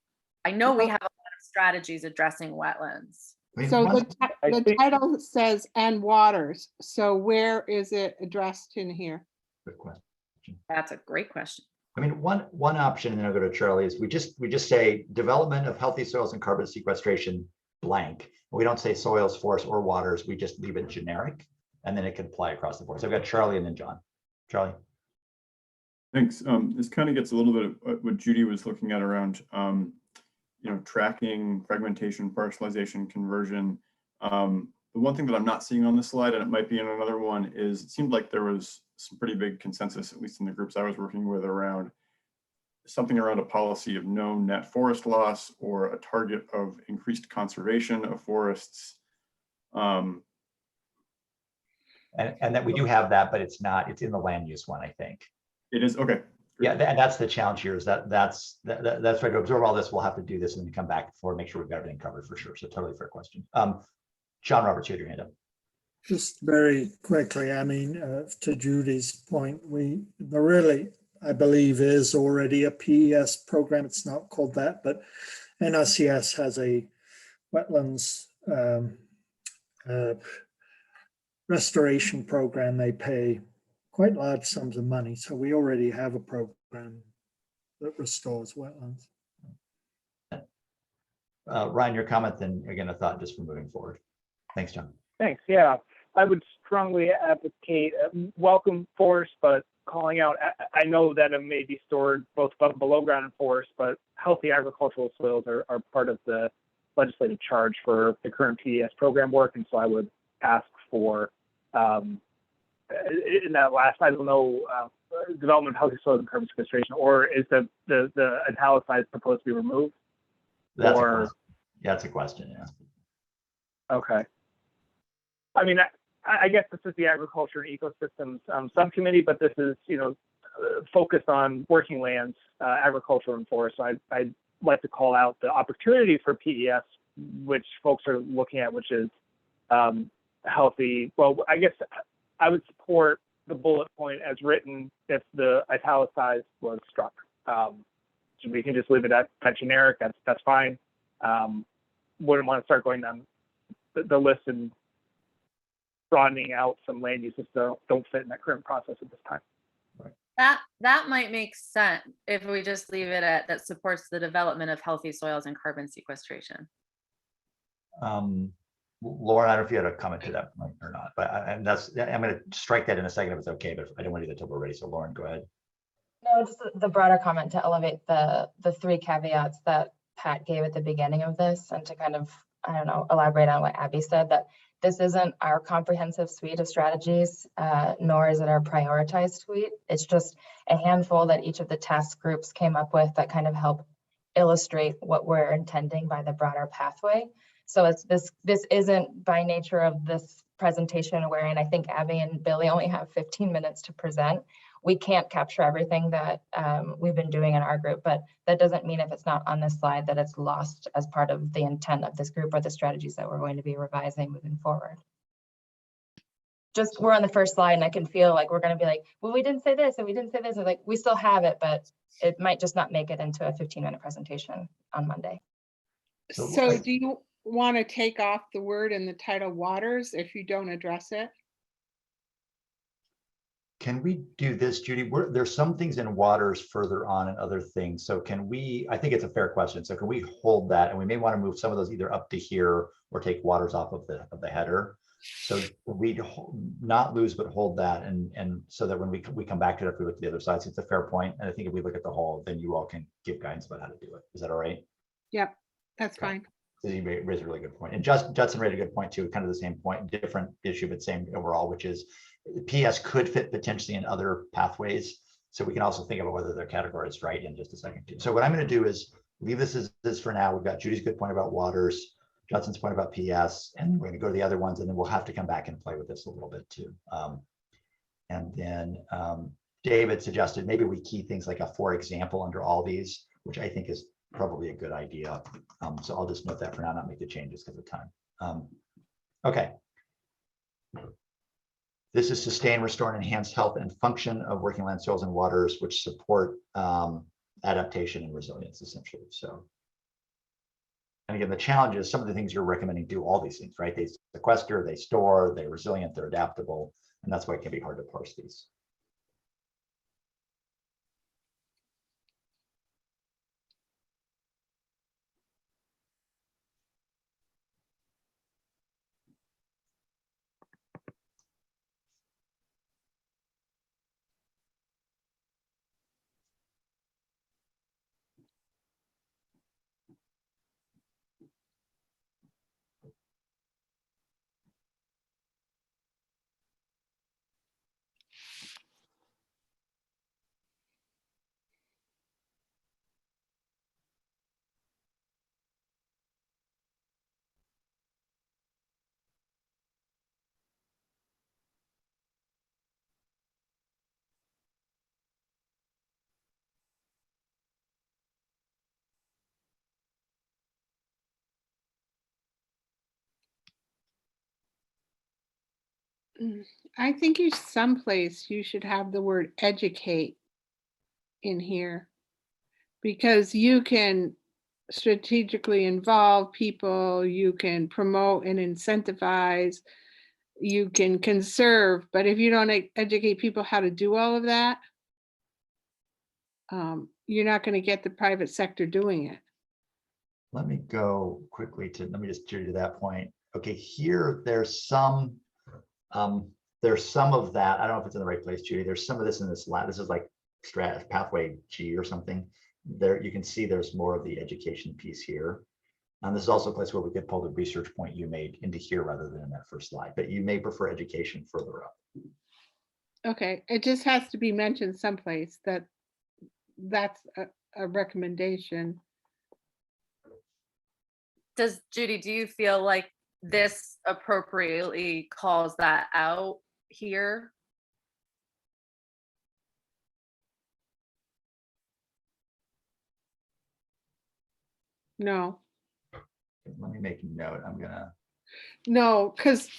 I know we have a lot of strategies addressing wetlands. So the title says "and waters." So where is it addressed in here? Good question. That's a great question. I mean, one option, and then I'll go to Charlie, is we just say development of healthy soils and carbon sequestration blank. We don't say soils, forests, or waters. We just leave it generic, and then it can apply across the board. So I've got Charlie and then John. Charlie. Thanks. This kind of gets a little bit of what Judy was looking at around, tracking, fragmentation, parcellization, conversion. The one thing that I'm not seeing on this slide, and it might be in another one, is it seemed like there was some pretty big consensus, at least in the groups I was working with, around something around a policy of no net forest loss or a target of increased conservation of forests. And that we do have that, but it's in the land use one, I think. It is, okay. Yeah, and that's the challenge here, is that's right. To absorb all this, we'll have to do this and then come back before, make sure we've got everything covered for sure. So totally fair question. John Roberts, you had your hand up. Just very quickly, I mean, to Judy's point, there really, I believe, is already a PES program. It's not called that, but NRCS has a wetlands restoration program. They pay quite large sums of money. So we already have a program that restores wetlands. Ryan, your comment, then again, a thought just for moving forward. Thanks, John. Thanks. Yeah, I would strongly advocate welcome forest, but calling out, I know that it may be stored both above and below ground in forest, but healthy agricultural soils are part of the legislative charge for the current PES program work. And so I would ask for, in that last, I don't know, development of healthy soils and carbon sequestration, or is the italicized proposed to be removed? That's a question, yeah. Okay. I mean, I guess this is the Agriculture and Ecosystems Subcommittee, but this is, focused on working lands, agriculture and forest. So I'd like to call out the opportunities for PES, which folks are looking at, which is healthy. Well, I guess I would support the bullet point as written if the italicized was struck. So we can just leave it at generic. That's fine. Wouldn't want to start going down the list and broadening out some land uses that don't fit in that current process at this time. That might make sense if we just leave it at that supports the development of healthy soils and carbon sequestration. Lauren, I don't know if you had a comment to that point or not, but I'm going to strike that in a second if it's okay, but I don't want to do that until we're ready. So Lauren, go ahead. No, just the broader comment to elevate the three caveats that Pat gave at the beginning of this, and to kind of, I don't know, elaborate on what Abby said, that this isn't our comprehensive suite of strategies, nor is it our prioritized suite. It's just a handful that each of the task groups came up with that kind of help illustrate what we're intending by the broader pathway. So it's this isn't by nature of this presentation wherein I think Abby and Billy only have 15 minutes to present. We can't capture everything that we've been doing in our group, but that doesn't mean if it's not on this slide that it's lost as part of the intent of this group or the strategies that we're going to be revising moving forward. Just we're on the first slide and I can feel like we're going to be like, well, we didn't say this and we didn't say this. And like, we still have it, but it might just not make it into a 15-minute presentation on Monday. So do you want to take off the word in the title waters if you don't address it? Can we do this, Judy? There's some things in waters further on and other things. So can we, I think it's a fair question. So can we hold that? And we may want to move some of those either up to here or take waters off of the header. So we not lose, but hold that. And so that when we come back to it, if we look at the other side, so it's a fair point. And I think if we look at the whole, then you all can give guidance about how to do it. Is that all right? Yep, that's Okay. fine. So you raised a really good point. And Judson raised a good point too, kind of the same point, different issue, but same overall, which is PS could fit potentially in other pathways. So we can also think about whether they're categorized right in just a second too. So what I'm going to do is leave this as this for now. We've got Judy's good point about waters, Judson's point about PS, and we're going to go to the other ones, and then we'll have to come back and play with this a little bit too. And then David suggested maybe we key things like a for example under all these, which I think is probably a good idea. So I'll just note that for now, not make the changes because of time. Okay. This is sustain, restore, and enhance health and function of working land soils and waters, which support adaptation and resilience, essentially. So, and again, the challenge is some of the things you're recommending do all these things, right? They sequester, they store, they're resilient, they're adaptable, and that's why it can be hard to parse these. I think someplace you should have the word educate in here, because you can strategically involve people, you can promote and incentivize, you can conserve, but if you don't educate people how to do all of that, you're not going to get the private sector doing it. Let me go quickly to, let me just do to that point. Okay, here there's some of that. I don't know if it's in the right place, Judy. There's some of this in this lab. This is like pathway G or something. There you can see there's more of the education piece here. And this is also a place where we could pull the research point you made into here rather than in that first slide, but you may prefer education further up. Okay, it just has to be mentioned someplace that that's a recommendation. Judy, do you feel like this appropriately calls that out here? No. Let me make a note. I'm gonna. No, because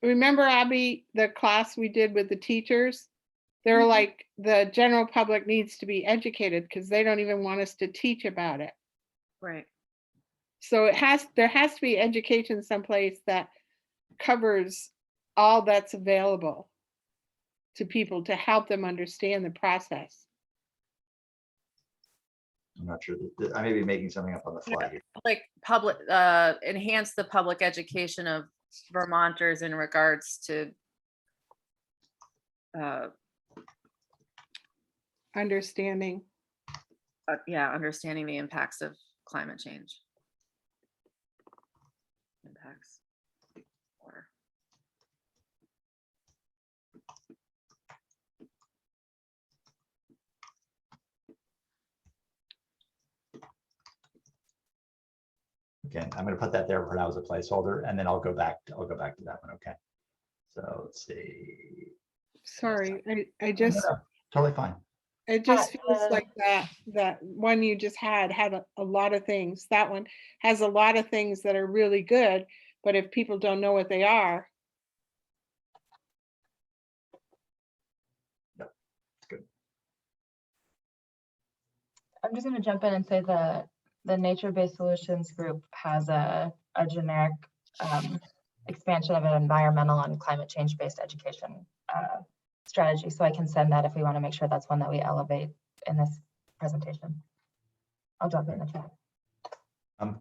remember, Abby, the class we did with the teachers? They're like, the general public needs to be educated because they don't even want us to teach about it. Right. So there has to be education someplace that covers all that's available to people to help them understand the process. I'm not sure that I may be making something up on the fly here. Like public, enhance the public education of Vermonters in regards to Understanding. understanding the impacts of climate change. Impacts. Water. Okay, I'm going to put that there for now as a placeholder, and then I'll go back to that one. Okay. So let's see. Sorry, I just No, totally fine. it just feels like that one you just had a lot of things. That one has a lot of things that are really good, but if people don't know what they are. Yep, it's good. I'm just going to jump in and say the nature-based solutions group has a generic expansion of an environmental and climate change-based education strategy. So I can send that if we want to make sure that's one that we elevate in this presentation. I'll drop it in the chat.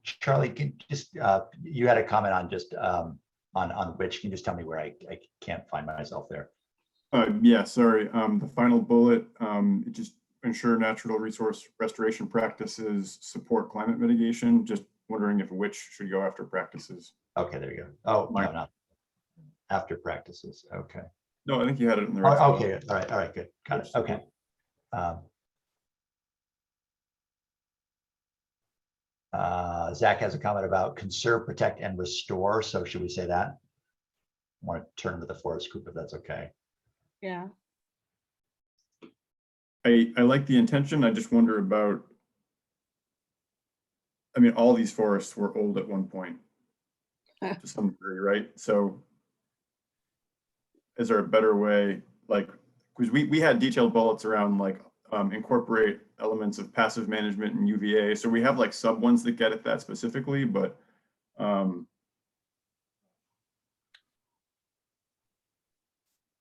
Charlie, can just you had a comment on just on which, can you just tell me where I can't find myself there? Yeah, sorry. The final bullet, it just ensure natural resource restoration practices support climate mitigation. Just wondering if which should go after practices. Okay, there you go. Oh, no, not after practices. Okay. No, I think you had it in the right spot. Okay, all right, good. Got it. Okay. Zach has a comment about conserve, protect, and restore. So should we say that? I want to turn to the forest group if that's okay. Yeah. I like the intention. I just wonder about, I mean, all these forests were old at one point to some degree, right? So is there a better way, like, because we had detailed bullets around like incorporate elements of passive management and UVA. So we have like sub ones that get at that specifically, but I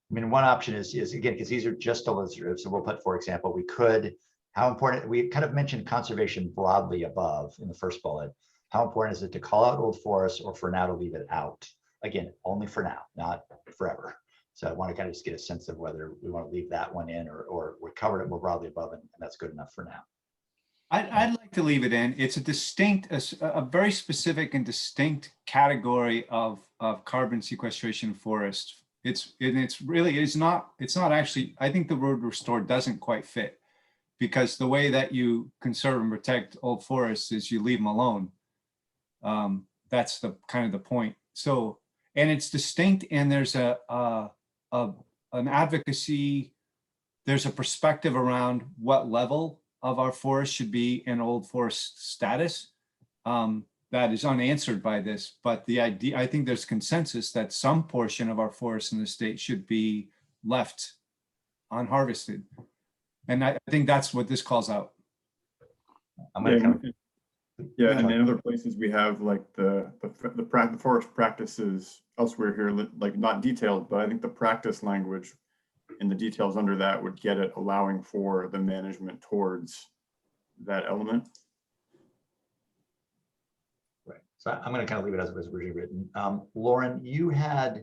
mean, one option is again, because these are just illustrative. So we'll put, for example, we could, how important, we kind of mentioned conservation broadly above in the first bullet. How important is it to call out old forests, or for now to leave it out? Again, only for now, not forever. So I want to kind of just get a sense of whether we want to leave that one in, or we covered it more broadly above, and that's good enough for now. I'd like to leave it in. It's a distinct, a very specific and distinct category of carbon sequestration forest. It's not actually, I think the word restore doesn't quite fit, because the way that you conserve and protect old forests is you leave them alone. That's the kind of the point. So, and it's distinct, and there's an advocacy, there's a perspective around what level of our forest should be in old forest status. That is unanswered by this, but the idea, I think there's consensus that some portion of our forests in the state should be left unharvested. And I think that's what this calls out. Yeah, and in other places we have like the forest practices elsewhere here, like not detailed, but I think the practice language and the details under that would get it, allowing for the management towards that element. Right. So I'm going to kind of leave it as it was originally written. Lauren, you have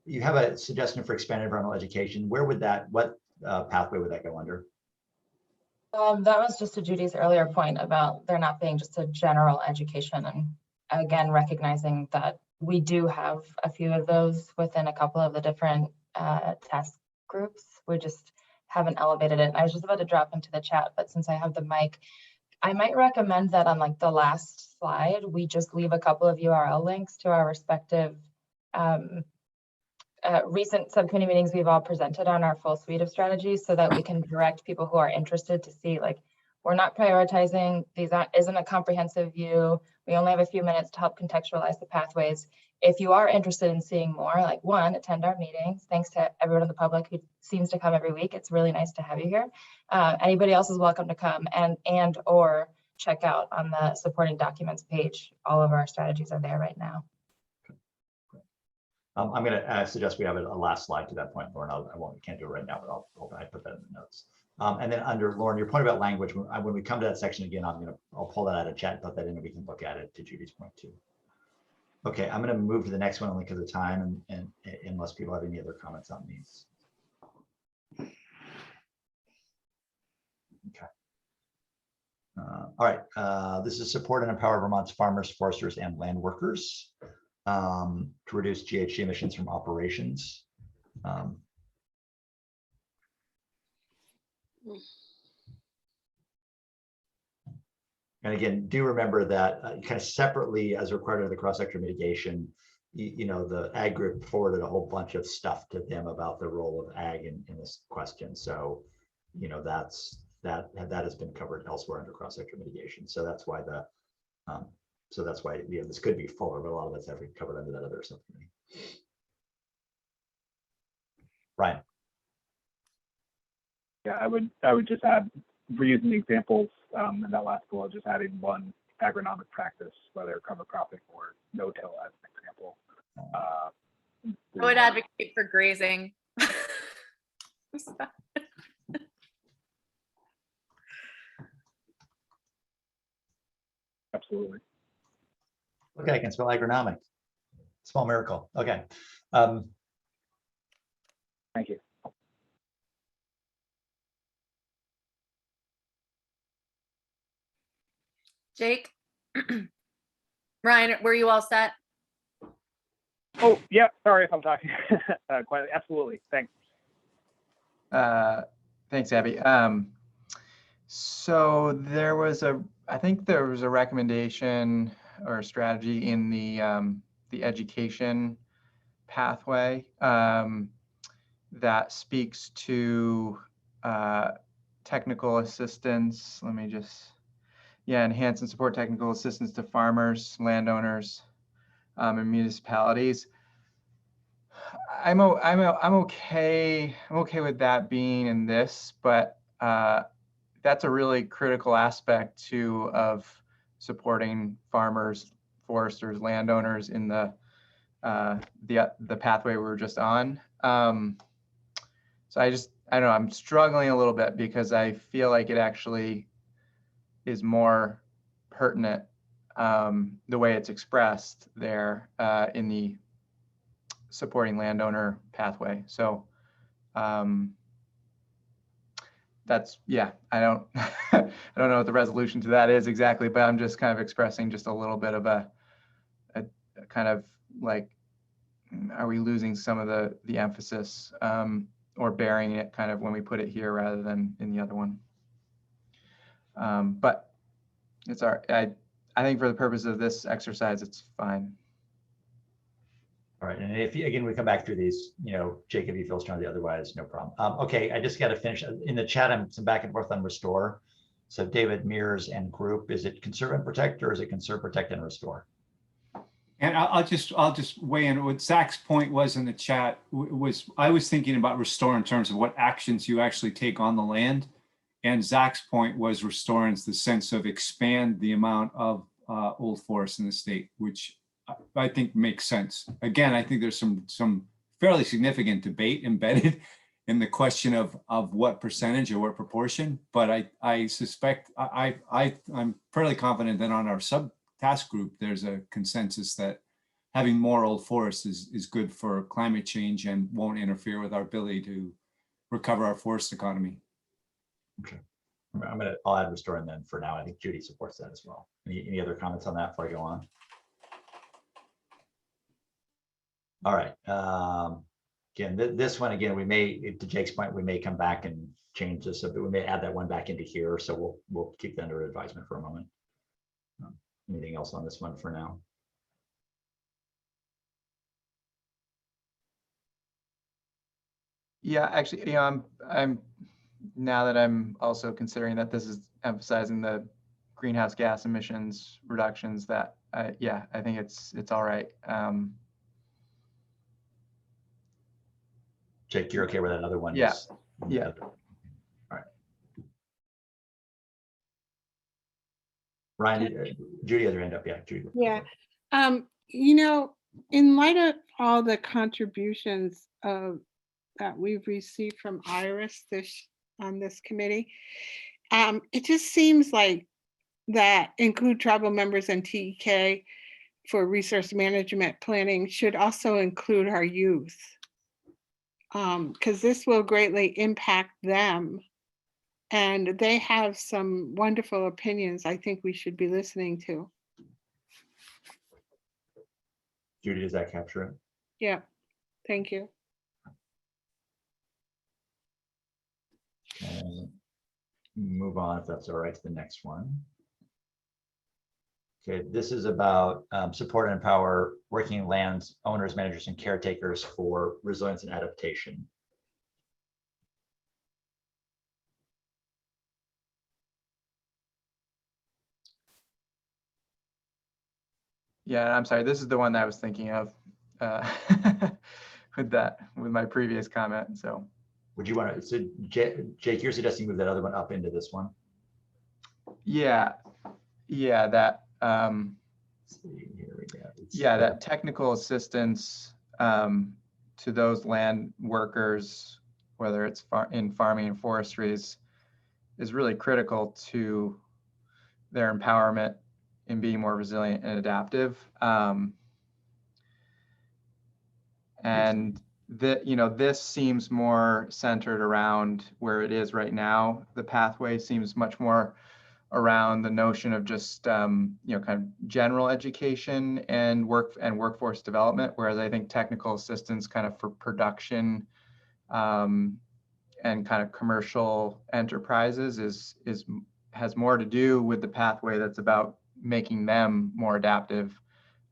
a suggestion for expanded environmental education. Where would that, what pathway would that go under? That was just to Judy's earlier point about there not being just a general education, and again, recognizing that we do have a few of those within a couple of the different task groups. We just haven't elevated it. I was just about to drop into the chat, but since I have the mic, I might recommend that on like the last slide, we just leave a couple of URL links to our respective recent subcommittee meetings we've all presented on our full suite of strategies, so that we can direct people who are interested to see, like, we're not prioritizing, these isn't a comprehensive view. We only have a few minutes to help contextualize the pathways. If you are interested in seeing more, like, one, attend our meetings. Thanks to everyone in the public who seems to come every week. It's really nice to have you here. Anybody else is welcome to come, and or check out on the supporting documents page. All of our strategies are there right now. I'm going to suggest we have a last slide to that point, Lauren. Can't do it right now, but I'll put that in the notes. And then under Lauren, your point about language, when we come to that section again, I'll pull that out of chat and put that in, and we can look at it to Judy's point too. Okay, I'm going to move to the next one only because of time, and unless people have any other comments on these. Okay. All right, this is support and empower Vermont's farmers, foresters, and land workers to reduce GHG emissions from operations. And again, do remember that kind of separately, as required under the cross-sector mitigation, the ag group forwarded a whole bunch of stuff to them about the role of ag in this question. So, that has been covered elsewhere under cross-sector mitigation. So that's why this could be fuller, but a lot of it's actually covered under that other subcommittee. Ryan. Yeah, I would just add, for using the examples in that last bullet, just adding one agronomic practice, whether cover cropping or no-till as an example. I would advocate for grazing. Absolutely. Okay, I can spell agronomic. Small miracle. Okay. Thank you. Jake? Ryan, were you all set? Oh, yeah. Sorry if I'm talking. Quietly. Absolutely. Thanks. Thanks, Abby. So there was I think there was a recommendation or a strategy in the education pathway that speaks to technical assistance. Let me just, enhance and support technical assistance to farmers, landowners, and municipalities. I'm okay with that being in this, but that's a really critical aspect too of supporting farmers, foresters, landowners in the pathway we were just on. So I don't know, I'm struggling a little bit because I feel like it actually is more pertinent the way it's expressed there in the supporting landowner pathway. So that's, I don't I don't know what the resolution to that is exactly, but I'm just kind of expressing just a little bit of a kind of like, are we losing some of the emphasis or bearing it kind of when we put it here rather than in the other one? But it's I think for the purpose of this exercise, it's fine. All right, and if again we come back through these, Jake, if you feel strongly otherwise, no problem. Okay, I just got to finish in the chat. I'm some back and forth on restore. So David, Mears, and group, is it conserve and protect, or is it conserve, protect, and restore? And I'll just weigh in. What Zach's point was in the chat was I was thinking about restore in terms of what actions you actually take on the land, and Zach's point was restore in the sense of expand the amount of old forest in the state, which I think makes sense. Again, I think there's some fairly significant debate embedded in the question of what percentage or what proportion, but I suspect I'm fairly confident that on our sub-task group, there's a consensus that having more old forests is good for climate change and won't interfere with our ability to recover our forest economy. Okay, I'll add restore in then for now. I think Judy supports that as well. Any other comments on that before I go on? All right. Again, this one, again, we may, to Jake's point, we may come back and change this, but we may add that one back into here. So we'll keep that under advisement for a moment. Anything else on this one for now? Yeah, actually, I'm now that I'm also considering that this is emphasizing the greenhouse gas emissions reductions, that I think it's all right. Jake, you're okay with that other one? Yeah. All right. Ryan, Judy has her hand up. Yeah, Judy. Yeah. In light of all the contributions that we've received from Iris on this committee, it just seems like that include tribal members and TEK for resource management planning should also include our youth. Because this will greatly impact them. And they have some wonderful opinions I think we should be listening to. Judy, does that capture it? Yeah, thank you. And move on, if that's all right, to the next one. Okay, this is about support and empower working land owners, managers, and caretakers for resilience and adaptation. Yeah, I'm sorry. This is the one that I was thinking of with my previous comment. So, would you want to? So, Jake, you're suggesting move that other one up into this one? Yeah, that. Here we go. That technical assistance to those land workers whether it's in farming and forestry, is really critical to their empowerment in being more resilient and adaptive. And this seems more centered around where it is right now. The pathway seems much more around the notion of just kind of general education and workforce development, whereas I think technical assistance kind of for production and kind of commercial enterprises has more to do with the pathway that's about making them more adaptive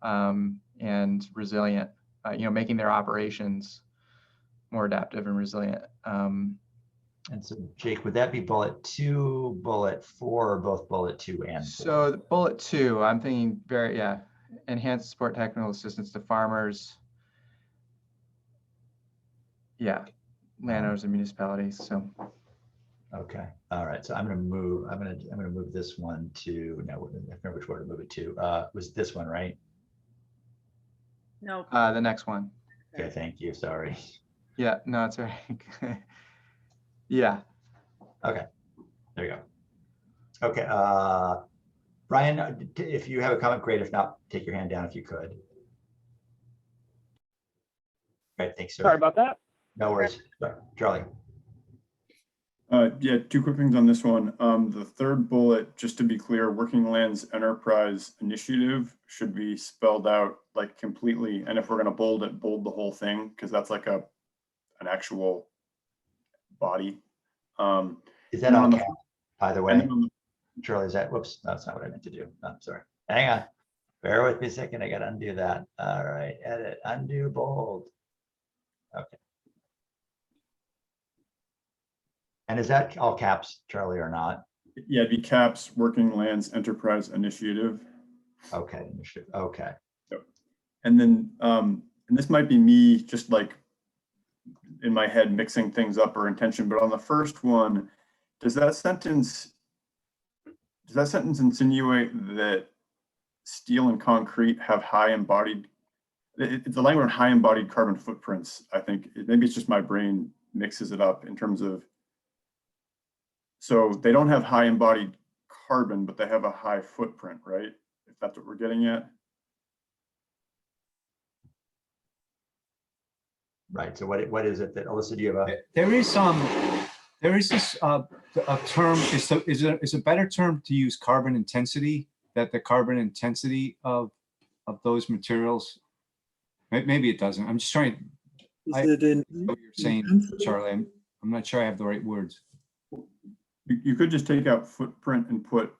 and resilient, making their operations more adaptive and resilient. And so, Jake, would that be bullet 2, bullet 4, or both bullet 2 and 4? So bullet 2, I'm thinking enhance support technical assistance to farmers. Yeah, landowners and municipalities. So. Okay. All right. So I'm going to move this one to, now I don't know which one to move it to. Was this one, right? No. The next one. Okay. Thank you. Sorry. Yeah, no, it's all right. Yeah. Okay. There you go. Okay. Brian, if you have a comment, great. If not, take your hand down if you could. Right. Thanks, sir. Sorry about that. No worries. Charlie. Yeah, 2 quick things on this one. The third bullet, just to be clear, Working Lands Enterprise Initiative should be spelled out like completely. And if we're going to bold it, bold the whole thing, because that's like an actual body. Is that on cap, by the way? Charlie, is that, whoops, that's not what I meant to do. I'm sorry. Hang on. Bear with me a second. I got to undo that. All right. Edit, undo, bold. Okay. And is that all caps, Charlie, or not? Yeah, it'd be caps, Working Lands Enterprise Initiative. Okay, initiative. Okay. Yep. And then, and this might be me just like in my head mixing things up or intention, but on the first one, does that sentence insinuate that steel and concrete have high embodied, the language on high embodied carbon footprints? I think maybe it's just my brain mixes it up in terms of, so they don't have high embodied carbon, but they have a high footprint, right? If that's what we're getting at. Right. So what is it that, Alyssa, do you have a? There is this a term, is a better term to use carbon intensity, that the carbon intensity of those materials, maybe it doesn't. I'm just trying. What you're saying, Charlie, I'm not sure I have the right words. You could just take out footprint and put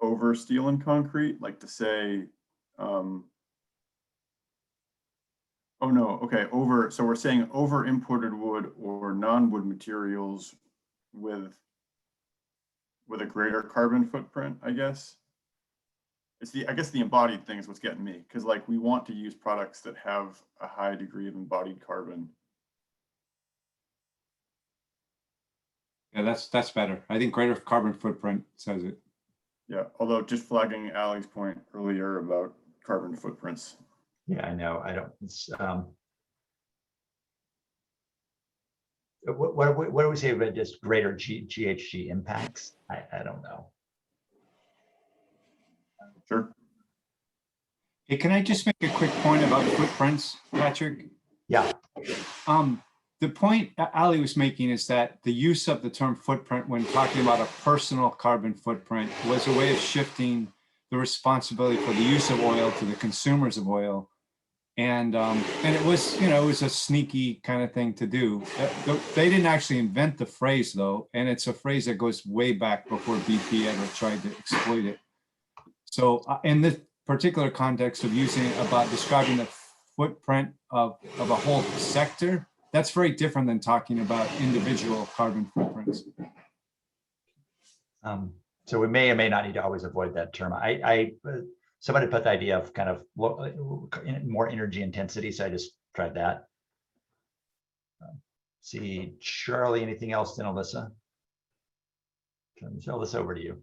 over steel and concrete, like to say, oh no, okay, over, so we're saying over imported wood or non-wood materials with a greater carbon footprint, I guess. It's I guess the embodied thing is what's getting me, because like we want to use products that have a high degree of embodied carbon. Yeah, that's better. I think greater carbon footprint says it. Yeah, although just flagging Ali's point earlier about carbon footprints. Yeah, I know. I don't. It's, what do we say about just greater GHG impacts? I don't know. Sure. Hey, can I just make a quick point about footprints, Patrick? Yeah. The point Ali was making is that the use of the term footprint when talking about a personal carbon footprint was a way of shifting the responsibility for the use of oil to the consumers of oil. And it was, it was a sneaky kind of thing to do. They didn't actually invent the phrase though. And it's a phrase that goes way back before BP ever tried to exploit it. So in this particular context of using it about describing the footprint of a whole sector, that's very different than talking about individual carbon footprints. So we may or may not need to always avoid that term. Somebody put the idea of kind of more energy intensity, so I just tried that. See, Charlie, anything else then, Alyssa? Alyssa, over to you.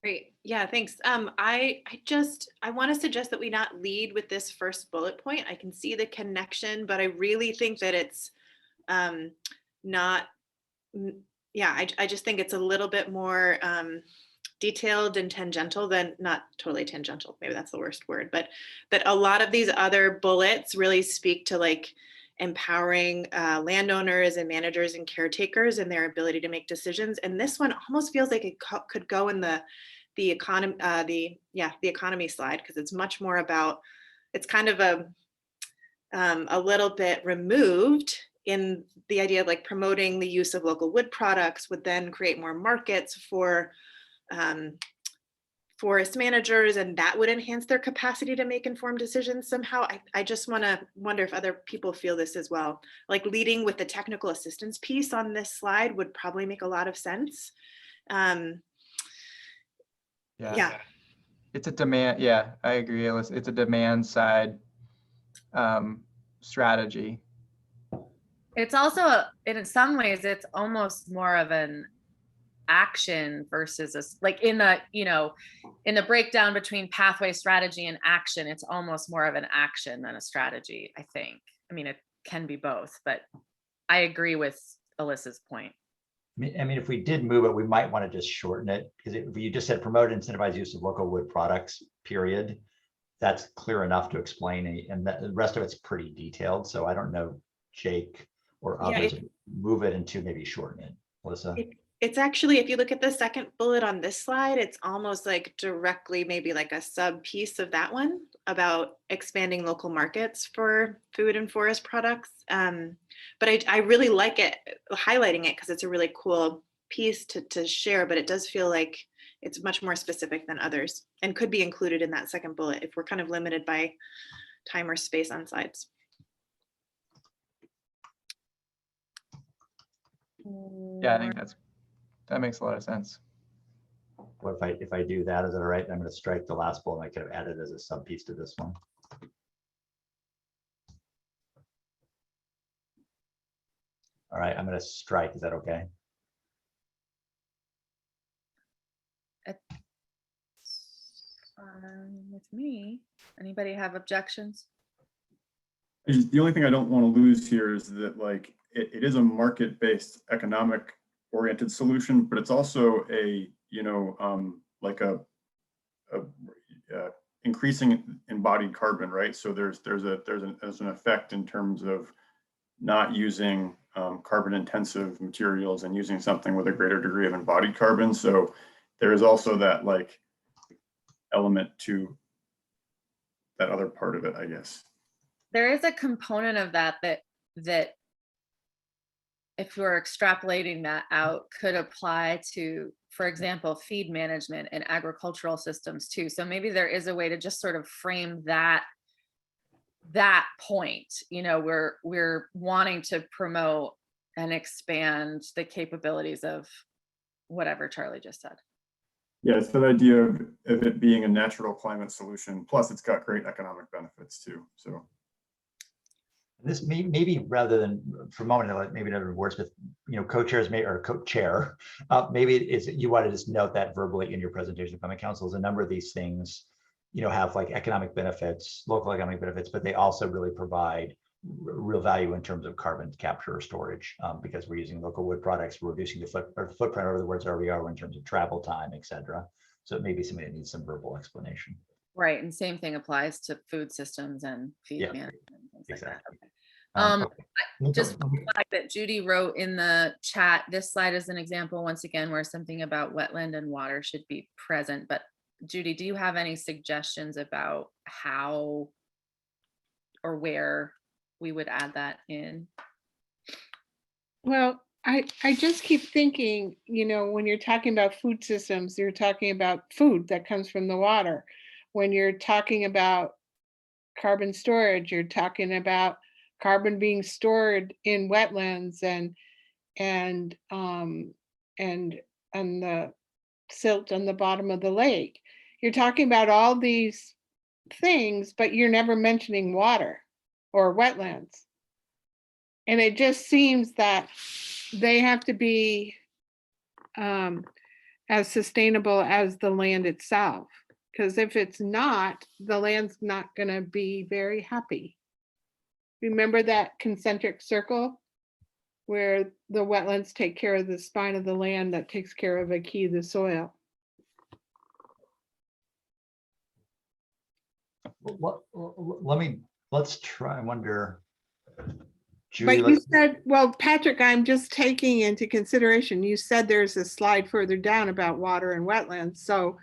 Great. Yeah, thanks. I want to suggest that we not lead with this first bullet point. I can see the connection, but I really think that it's not, yeah, I just think it's a little bit more detailed and tangential than, not totally tangential, maybe that's the worst word, but that a lot of these other bullets really speak to like empowering landowners and managers and caretakers and their ability to make decisions. And this one almost feels like it could go in the economy, the economy slide, because it's much more about, it's kind of a little bit removed in the idea of like promoting the use of local wood products would then create more markets for forest managers, and that would enhance their capacity to make informed decisions somehow. I just wonder if other people feel this as well. Like leading with the technical assistance piece on this slide would probably make a lot of sense. Yeah. It's a demand. Yeah, I agree, Alyssa. It's a demand side strategy. It's also, in some ways, it's almost more of an action versus like in the, in the breakdown between pathway, strategy, and action, it's almost more of an action than a strategy, I think. I mean, it can be both, but I agree with Alyssa's point. I mean, if we did move it, we might want to just shorten it, because if you just said promote and incentivize use of local wood products, period, that's clear enough to explain, and the rest of it's pretty detailed. So I don't know, Jake or others, move it into maybe shorten it. Alyssa? It's actually, if you look at the second bullet on this slide, it's almost like directly maybe like a sub piece of that one about expanding local markets for food and forest products. But I really like it, highlighting it, because it's a really cool piece to share, but it does feel like it's much more specific than others and could be included in that second bullet if we're kind of limited by time or space on slides. Yeah, I think that makes a lot of sense. What if I do that, is it all right? I'm going to strike the last bullet. I could have added as a sub piece to this one. All right, I'm going to strike. Is that okay? With me, anybody have objections? The only thing I don't want to lose here is that like it is a market-based economic oriented solution, but it's also a, like a increasing embodied carbon, right? So there's an effect in terms of not using carbon intensive materials and using something with a greater degree of embodied carbon. So there is also that like element to that other part of it, I guess. There is a component of that if we're extrapolating that out, could apply to, for example, feed management and agricultural systems too. So maybe there is a way to just sort of frame that point. We're wanting to promote and expand the capabilities of whatever Charlie just said. Yeah, it's that idea of it being a natural climate solution. Plus, it's got great economic benefits too. So this maybe rather than for a moment, maybe another words with co-chairs or co-chair, maybe it's you want to just note that verbally in your presentation to Climate Councils. A number of these things, have like economic benefits, local economic benefits, but they also really provide real value in terms of carbon capture or storage, because we're using local wood products, we're reducing the footprint over the words where we are in terms of travel time, etc. So it may be somebody that needs some verbal explanation. Right, and same thing applies to food systems and feed management. Exactly. Like that. Just like that Judy wrote in the chat, this slide is an example once again where something about wetland and water should be present. But Judy, do you have any suggestions about how or where we would add that in? Well, I just keep thinking, when you're talking about food systems, you're talking about food that comes from the water. When you're talking about carbon storage, you're talking about carbon being stored in wetlands and the silt on the bottom of the lake. You're talking about all these things, but you're never mentioning water or wetlands. And it just seems that they have to be as sustainable as the land itself. Because if it's not, the land's not going to be very happy. Remember that concentric circle where the wetlands take care of the spine of the land that takes care of a key of the soil. Let's try, I wonder. But Judy, you let's, said, well, Patrick, I'm just taking into consideration, you said there's a slide further down about water and wetlands. So,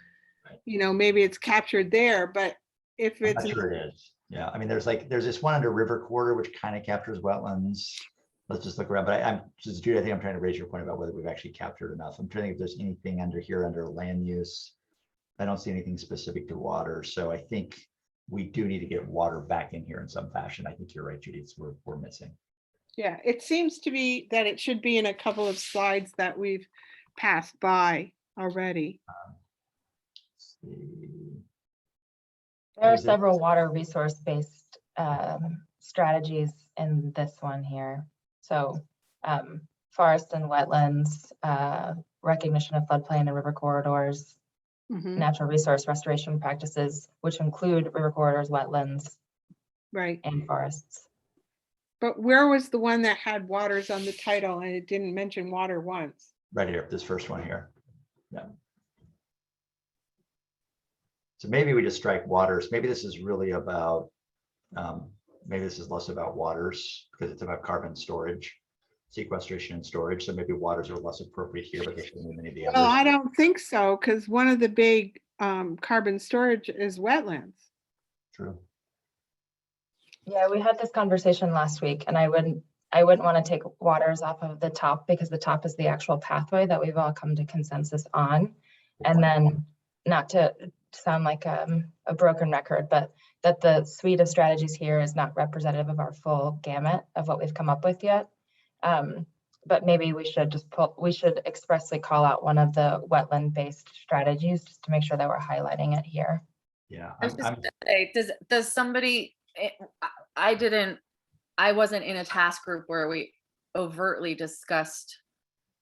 you know, maybe it's captured there, but if I'm it's, not sure it is. Yeah, I mean, there's this one under river corridor, which kind of captures wetlands. Let's just look around, but I'm just, Judy, I think I'm trying to raise your point about whether we've actually captured enough. I'm trying to think if there's anything under here under land use. I don't see anything specific to water. So I think we do need to get water back in here in some fashion. I think you're right, Judy, we're missing. yeah, it seems to be that it should be in a couple of slides that we've passed by already. Let's see. There are Is it- several water resource-based strategies in this one here. So forest and wetlands, recognition of floodplain and river corridors, Mhm, natural resource restoration practices, which include river corridors, wetlands, right. and forests. But where was the one that had waters on the title and it didn't mention water once? Right here, this first one here. Yeah. So maybe we just strike waters. Maybe this is really about, maybe this is less about waters because it's about carbon storage, sequestration and storage. So maybe waters are less appropriate here, but there's many of the Well, others. I don't think so, because one of the big carbon storage is wetlands. True. Yeah, we had this conversation last week, and I wouldn't want to take waters off of the top because the top is the actual pathway that we've all come to consensus on. And then, not to sound like a broken record, but that the suite of strategies here is not representative of our full gamut of what we've come up with yet. But maybe we should we should expressly call out one of the wetland-based strategies just to make sure that we're highlighting it here. Yeah. I was just gonna say, does somebody, I wasn't in a task group where we overtly discussed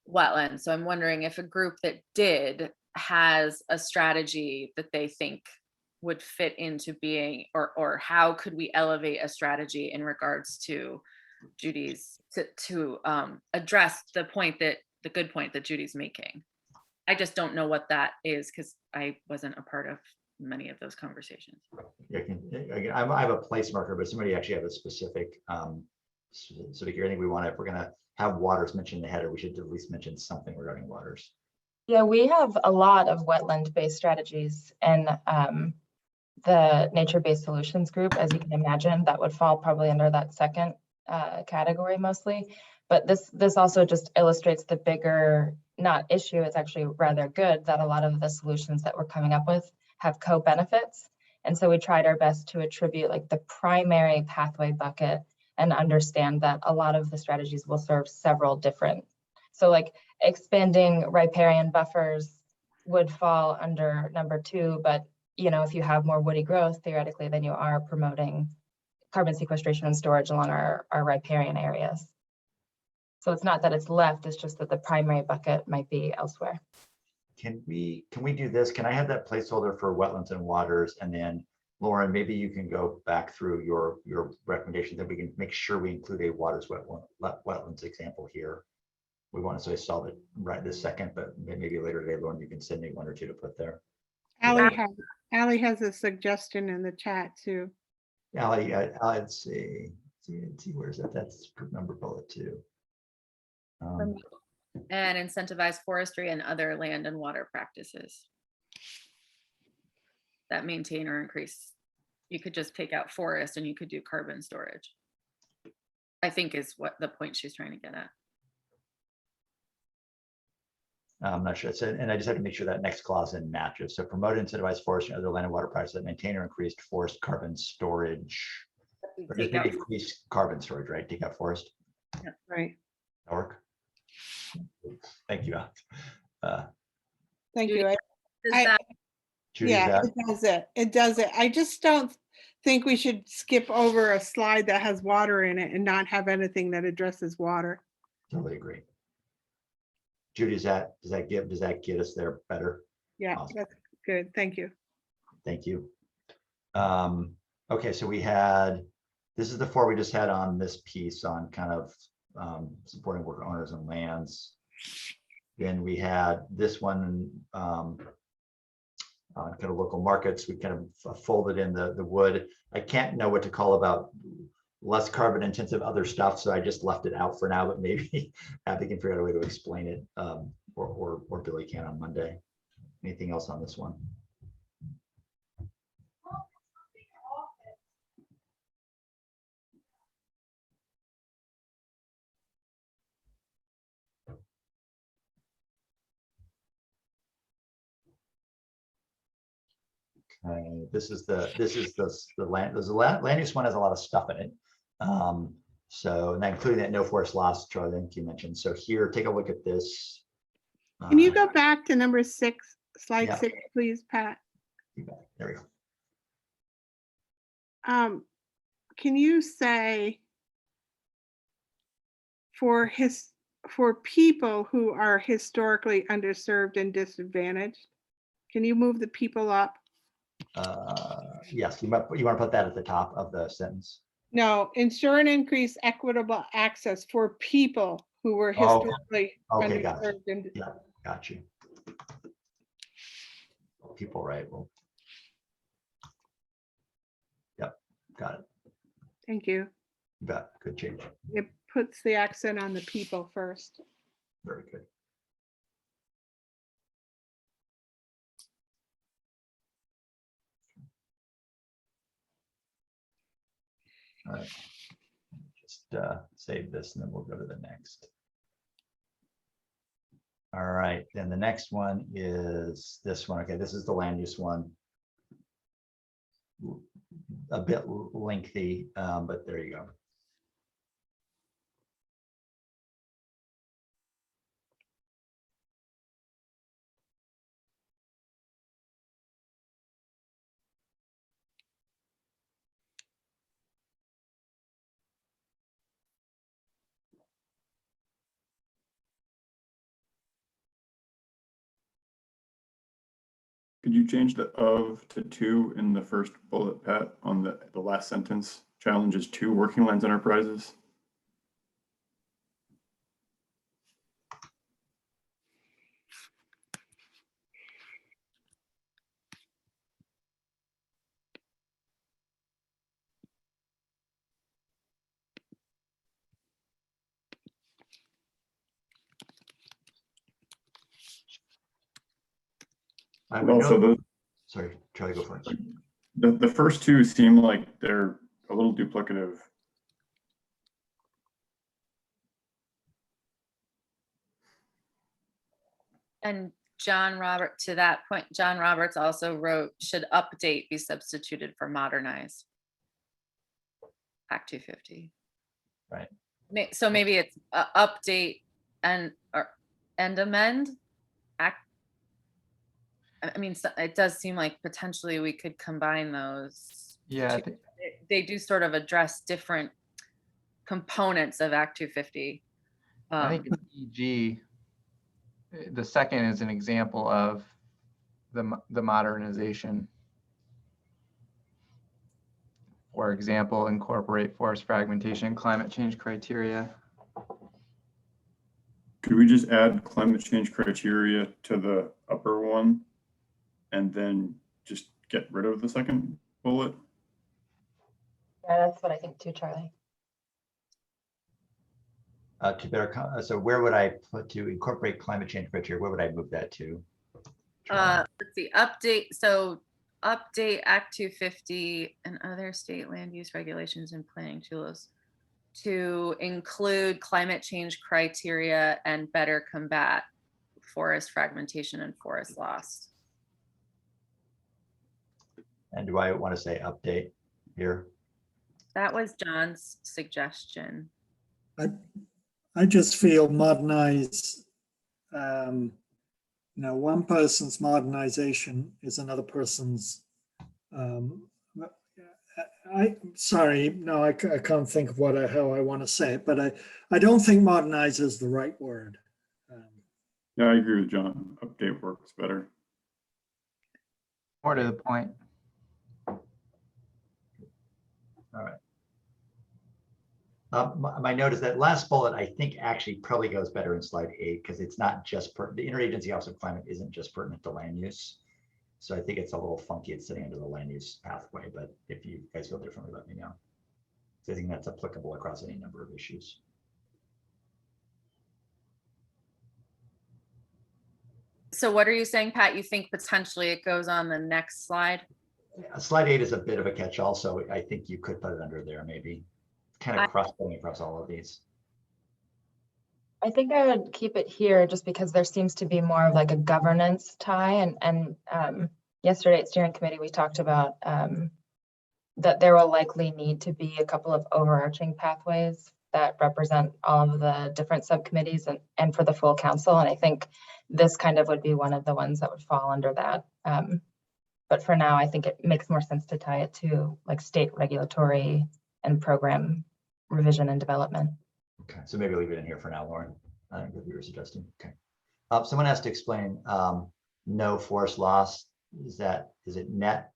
wetlands. So I'm wondering if a group that did has a strategy that they think would fit into being, or how could we elevate a strategy in regards to Judy's, to address the good point that Judy's making. I just don't know what that is because I wasn't a part of many of those conversations. Yeah, I have a place marker, but somebody actually have a specific sort of here. I think we want to, if we're going to have waters mentioned in the header, we should at least mention something regarding waters. Yeah, we have a lot of wetland-based strategies and the nature-based solutions group, as you can imagine, that would fall probably under that second category mostly. But this also just illustrates the bigger, not issue, it's actually rather good that a lot of the solutions that we're coming up with have co-benefits. And so we tried our best to attribute like the primary pathway bucket and understand that a lot of the strategies will serve several different. So like expanding riparian buffers would fall under number 2, but you know, if you have more woody growth, theoretically, then you are promoting carbon sequestration and storage along our riparian areas. So it's not that it's left, it's just that the primary bucket might be elsewhere. Can we do this? Can I have that placeholder for wetlands and waters? And then Lauren, maybe you can go back through your recommendation that we can make sure we include a waters wetlands example here. We want to solve it right this second, but maybe later today, Lauren, you can send me 1 or 2 to put there. Allie has a suggestion in the chat too. Allie, let's see, where's that? That's group number bullet 2. And incentivize forestry and other land and water practices that maintain or increase. You could just take out forest and you could do carbon storage, I think is what the point she's trying to get at. I'm not sure. And I just have to make sure that next clause in matches. So promote and incentivize forest and other land and water practices that maintain or increased forest carbon storage. Or just maybe increase carbon storage, right? Take out forest. Yeah, right. That work? Thank you. Thank you. Judy, Yeah, it does it. I just don't think we should skip over a slide that has water in it and not have anything that addresses water. Totally agree. Judy, does that get us there better? Yeah, awesome. That's good. Thank you. Thank you. Okay, so this is the 4 we just had on this piece on kind of supporting worker owners and lands. Then we had this one, kind of local markets. We kind of folded in the wood. I can't know what to call about less carbon intensive other stuff, so I just left it out for now, but maybe Abby can figure out a way to explain it, or Billy can on Monday. Anything else on this one? This is the land. There's a land use one has a lot of stuff in it. So, and including that no forest loss, Charlie, I think you mentioned. So here, take a look at this. Can you go back to number 6, slide Yeah. 6, please, Pat? There we go. Can you say for people who are historically underserved and disadvantaged? Can you move the people up? Yes, you want to put that at the top of the sentence. No, ensure and increase equitable access for people who were historically Okay, got underserved. And Yeah, got you. People, right? Well, yep, got it. thank you. You bet. Good change. It puts the accent on the people first. Very good. All right. Just save this and then we'll go to the next. All right, then the next one is this one. Okay, this is the land use one. A bit lengthy, but there you go. Could you change the of to to in the first bullet, Pat, on the last sentence? Challenges to working lands enterprises. And also, those, sorry, Charlie, go first. The first two seem like they're a little duplicative. And to that point, John Roberts also wrote, should update be substituted for modernize? Act 250. Right. So maybe it's update and amend. I mean, it does seem like potentially we could combine those. Yeah, They do sort of address different components of Act 250. I think EG, the second is an example of the modernization. For example, incorporate forest fragmentation, climate change criteria. Could we just add climate change criteria to the upper one and then just get rid of the second bullet? Yeah, that's what I think too, Charlie. So where would I put to incorporate climate change criteria? Where would I move that to? Let's see, update. So update Act 250 and other state land use regulations and planning tools to include climate change criteria and better combat forest fragmentation and forest loss. And do I want to say update here? That was John's suggestion. I just feel modernize, one person's modernization is another person's, I can't think of how I want to say it, but I don't think modernize is the right word. Yeah, I agree with John. Update works better. More to the point. All right. My note is that last bullet, I think actually probably goes better in slide 8 because it's not just the Interagency Office of Climate isn't just pertinent to land use. So I think it's a little funky. It's sitting under the land use pathway, but if you guys feel differently, let me know. So I think that's applicable across any number of issues. So what are you saying, Pat? You think potentially it goes on the next slide? Slide 8 is a bit of a catch-all, so I think you could put it under there, maybe. Kind of cross-cutting across all of these. I think I would keep it here just because there seems to be more of like a governance tie. And yesterday at steering committee, we talked about that there will likely need to be a couple of overarching pathways that represent all of the different subcommittees and for the full council. And I think this kind of would be one of the ones that would fall under that. But for now, I think it makes more sense to tie it to like state regulatory and program revision and development. Okay, so maybe leave it in here for now, Lauren. I think what you were suggesting. Okay. Someone has to explain no forest loss. Is it net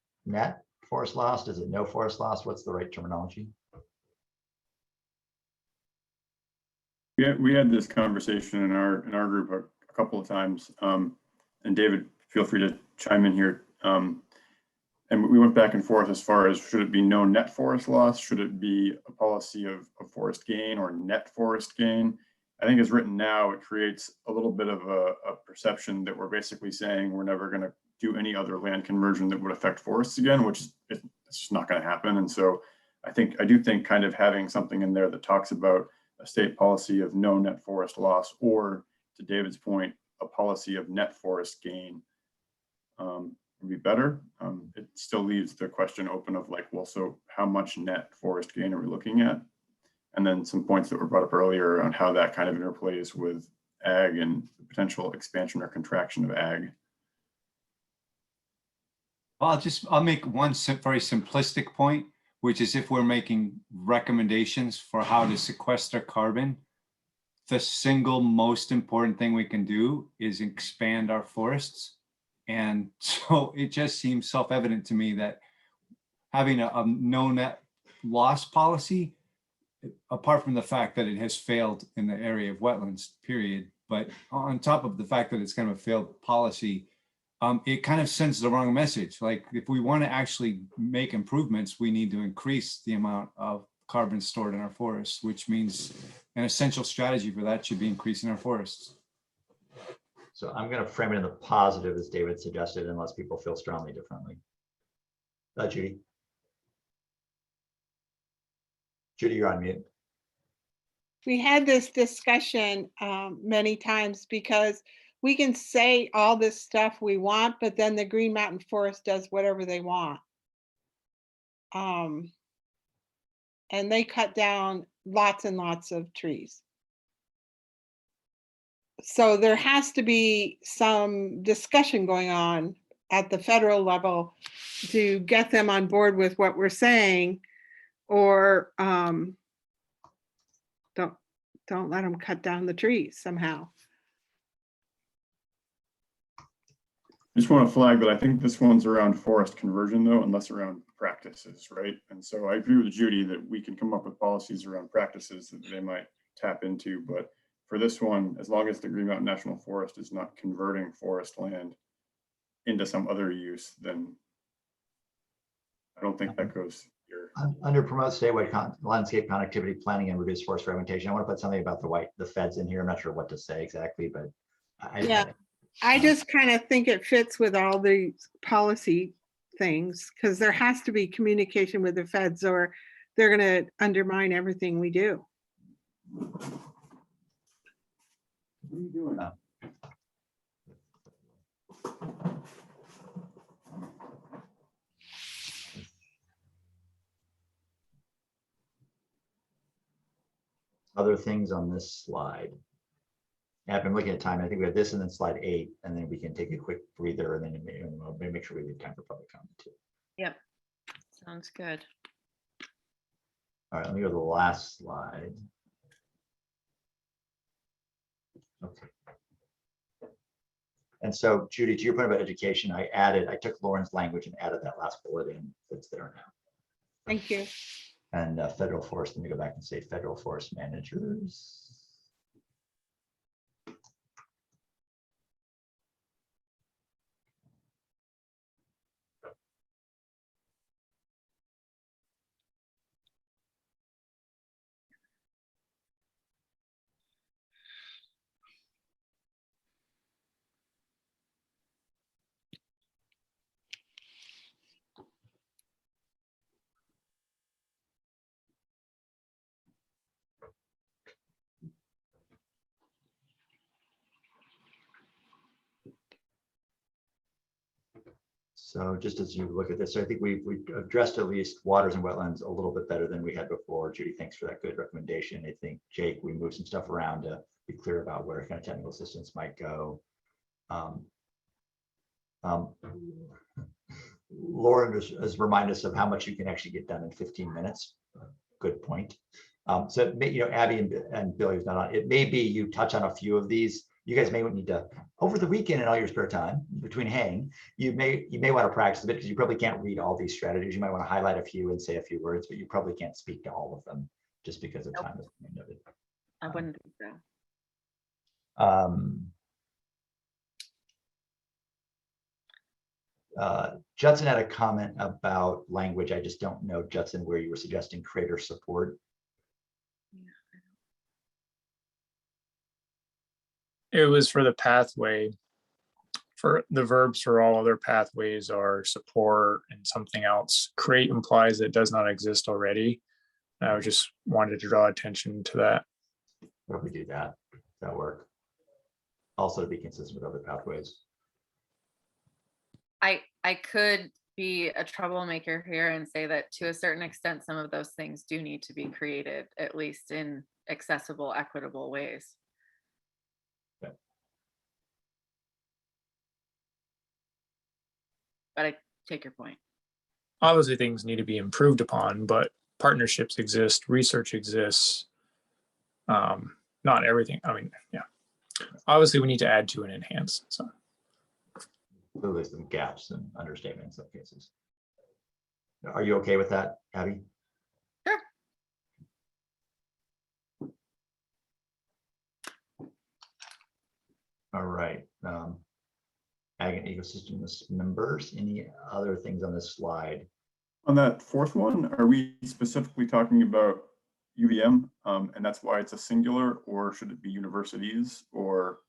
forest loss? Is it no forest loss? What's the right terminology? We had this conversation in our group a couple of times, and David, feel free to chime in here. And we went back and forth as far as should it be no net forest loss? Should it be a policy of forest gain or net forest gain? I think as written now, it creates a little bit of a perception that we're basically saying we're never going to do any other land conversion that would affect forests again, which is it's just not going to happen. And so I do think kind of having something in there that talks about a state policy of no net forest loss, or to David's point, a policy of net forest gain would be better. It still leaves the question open of like, well, so how much net forest gain are we looking at? And then some points that were brought up earlier on how that kind of interplays with ag and potential expansion or contraction of ag. I'll make one very simplistic point, which is if we're making recommendations for how to sequester carbon, the single most important thing we can do is expand our forests. And so it just seems self-evident to me that having a no net loss policy, apart from the fact that it has failed in the area of wetlands, period, but on top of the fact that it's kind of a failed policy, it kind of sends the wrong message. Like if we want to actually make improvements, we need to increase the amount of carbon stored in our forests, which means an essential strategy for that should be increasing our forests. So I'm going to frame it in the positive, as David suggested, unless people feel strongly differently. Judy. Judy, you're on mute. We had this discussion many times because we can say all this stuff we want, but then the Green Mountain Forest does whatever they want. And they cut down lots and lots of trees. So there has to be some discussion going on at the federal level to get them on board with what we're saying, or don't let them cut down the trees somehow. I just want to flag that I think this one's around forest conversion though, and less around practices, right? And so I agree with Judy that we can come up with policies around practices that they might tap into, but for this one, as long as the Green Mountain National Forest is not converting forest land into some other use, then I don't think that goes here. Under promote statewide landscape connectivity planning and reduce forest fragmentation, I want to put something about the feds in here. I'm not sure what to say exactly, but I just kind of think it fits with all these policy things because there has to be communication with the feds or they're going to undermine everything we do. What are you doing now? Other things on this slide. Yeah, I've been looking at time. I think we have this and then slide 8, and then we can take a quick breather and then maybe make sure we leave time for public comment too. Yep, sounds good. All right, let me go to the last slide. Okay. And so, Judy, to your point about education, I took Lauren's language and added that last bullet in that's there now. Thank you. And federal forest, let me go back and say federal forest managers. So just as you look at this, I think we've addressed at least waters and wetlands a little bit better than we had before. Judy, thanks for that good recommendation. I think, Jake, we moved some stuff around to be clear about where kind of technical assistance might go. Lauren has reminded us of how much you can actually get done in 15 minutes. Good point. So, you know, Abby and Billy, who's not on, it may be you touch on a few of these. You guys may need to, over the weekend and all your spare time between hang, you may want to practice a bit because you probably can't read all these strategies. You might want to highlight a few and say a few words, but you probably can't speak to all of them just because of time. I wouldn't think so. Judson had a comment about language. I just don't know, Judson, where you were suggesting creator support. It was for the pathway. For the verbs for all other pathways are support and something else. Create implies that it does not exist already. I just wanted to draw attention to that. What if we do that? Does that work? Also to be consistent with other pathways. I could be a troublemaker here and say that to a certain extent, some of those things do need to be created, at least in accessible, equitable ways. Okay. But I take your point. Obviously, things need to be improved upon, but partnerships exist, research exists. Not everything. I mean, yeah. Obviously, we need to add to and enhance. So there's some gaps and understatement in some cases. Are you okay with that, Abby? Sure. All right. Ag and ecosystems members, any other things on this slide? On that fourth one, are we specifically talking about UVM, and that's why it's a singular, or should it be universities? Or,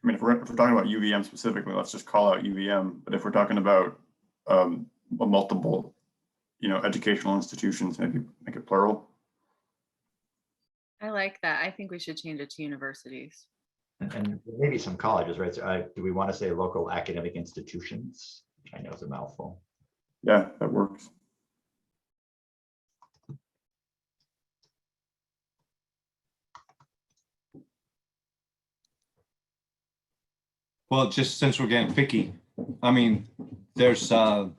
I mean, if we're talking about UVM specifically, let's just call out UVM. But if we're talking about multiple, you know, educational institutions, maybe make it plural. I like that. I think we should change it to universities. And maybe some colleges, right? So, do we want to say local academic institutions? Which I know is a mouthful. Yeah, that works. Well, just since we're getting picky, I mean, there's a